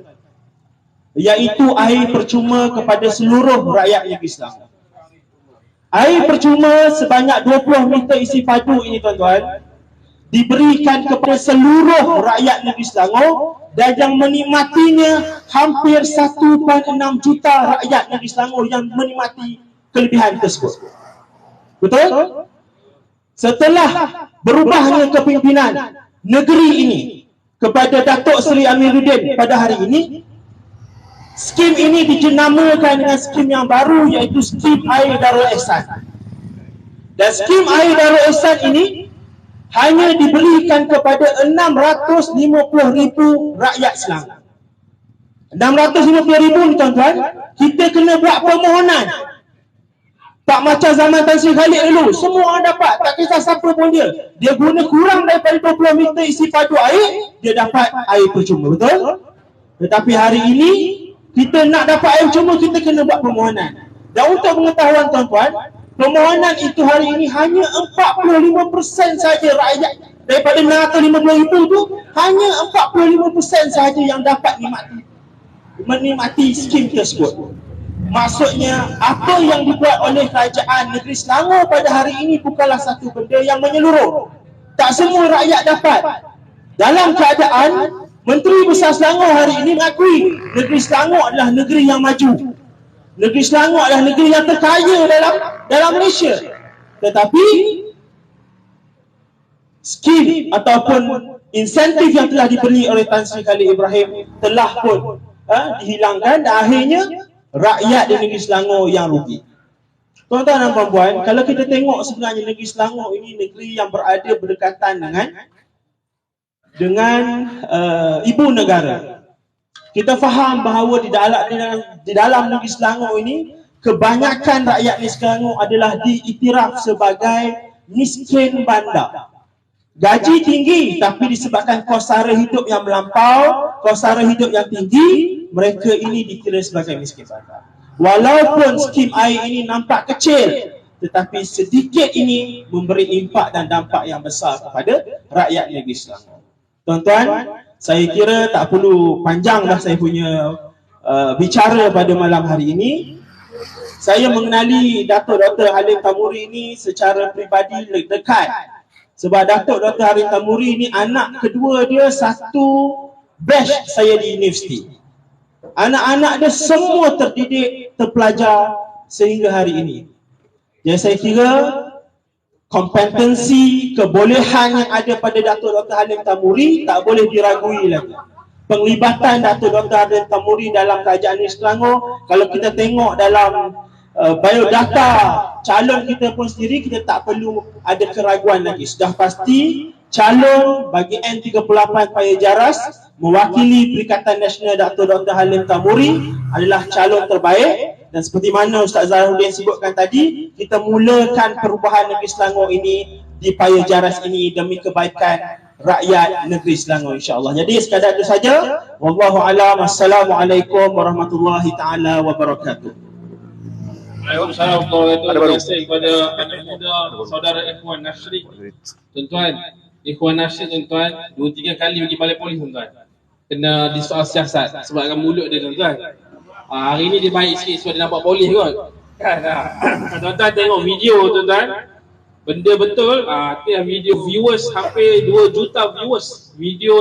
iaitu air percuma kepada seluruh rakyat negeri Selangor. Air percuma sebanyak 20 liter isi padu ini tuan-tuan diberikan kepada seluruh rakyat negeri Selangor, dan yang menikmatinya hampir 1.6 juta rakyat negeri Selangor yang menikmati kelebihan tersebut. Betul? Setelah berubahnya kepimpinan negeri ini kepada Datuk Seri Amiruddin pada hari ini, skim ini dijenamakan dengan skim yang baru, iaitu skim air Darul Ihsan. Dan skim air Darul Ihsan ini hanya diberikan kepada 650,000 rakyat Selangor. 650,000 ni tuan-tuan, kita kena buat permohonan Tak macam zaman Tan Sri Khalid dulu, semua orang dapat, tak kisah siapa pun dia. Dia guna kurang daripada 20 meter isi padu air, dia dapat air percuma, betul? Tetapi hari ini, kita nak dapat air percuma, kita kena buat permohonan. Dan untuk pengetahuan tuan-tuan, permohonan itu hari ini hanya 45% saja rakyat daripada 650,000 tu, hanya 45% saja yang dapat menikmati skim tersebut. Maksudnya, apa yang dibuat oleh kerajaan negeri Selangor pada hari ini bukanlah satu benda yang menyeluruh. Tak semua rakyat dapat. Dalam keadaan Menteri Besar Selangor hari ini mengakui negeri Selangor adalah negeri yang maju. Negeri Selangor adalah negeri yang terkaya dalam Malaysia. Tetapi skim ataupun insentif yang telah diberi oleh Tan Sri Khalid Ibrahim telah pun dihilangkan dan akhirnya rakyat di negeri Selangor yang rugi. Tuan-tuan dan puan-puan, kalau kita tengok sebenarnya negeri Selangor ini negeri yang berada berdekatan dengan ibu negara. Kita faham bahawa di dalam negeri Selangor ini kebanyakan rakyat negeri Selangor adalah diiktiraf sebagai miskin bandar. Gaji tinggi, tapi disebabkan kos sara hidup yang melampau, kos sara hidup yang tinggi, mereka ini dikira sebagai miskin bandar. Walaupun skim air ini nampak kecil, tetapi sedikit ini memberi impak dan dampak yang besar kepada rakyat negeri Selangor. Tuan-tuan, saya kira tak perlu panjang dah saya punya bicara pada malam hari ini. Saya mengenali Datuk Dr. Halim Tamuri ini secara peribadi dekat. Sebab Datuk Dr. Halim Tamuri ini anak kedua dia satu batch saya di universiti. Anak-anak dia semua terdidik, terpelajar sehingga hari ini. Jadi saya kira kompetensi, kebolehan yang ada pada Datuk Dr. Halim Tamuri tak boleh diragui lagi. Penglibatan Datuk Dr. Halim Tamuri dalam kerajaan negeri Selangor, kalau kita tengok dalam biodata calon kita pun sendiri, kita tak perlu ada keraguan lagi. Sudah pasti calon bagi N38 Paya Jaras mewakili Perikatan Nasional Datuk Dr. Halim Tamuri adalah calon terbaik. Dan seperti mana Ustaz Zahiruddin sebutkan tadi, kita mulakan perubahan negeri Selangor ini di Paya Jaras ini demi kebaikan rakyat negeri Selangor, insya-Allah. Jadi sekadar itu saja. Wallahu a'lam. Assalamualaikum warahmatullahi taala wabarakatuh. Waalaikumsalam warahmatullahi wabarakatuh. Kepada anak muda saudara Ikhwan Nashri. Tuan-tuan, Ikhwan Nashri tuan-tuan 2-3 kali pergi balai polis tuan-tuan. Kena disoal siasat sebabkan mulut dia tuan-tuan. Hari ni dia baik sikit sebab dia nampak polis kot. Kan? Tuan-tuan tengok video tuan-tuan. Benda betul. Tu yang video viewers hampir 2 juta viewers. Video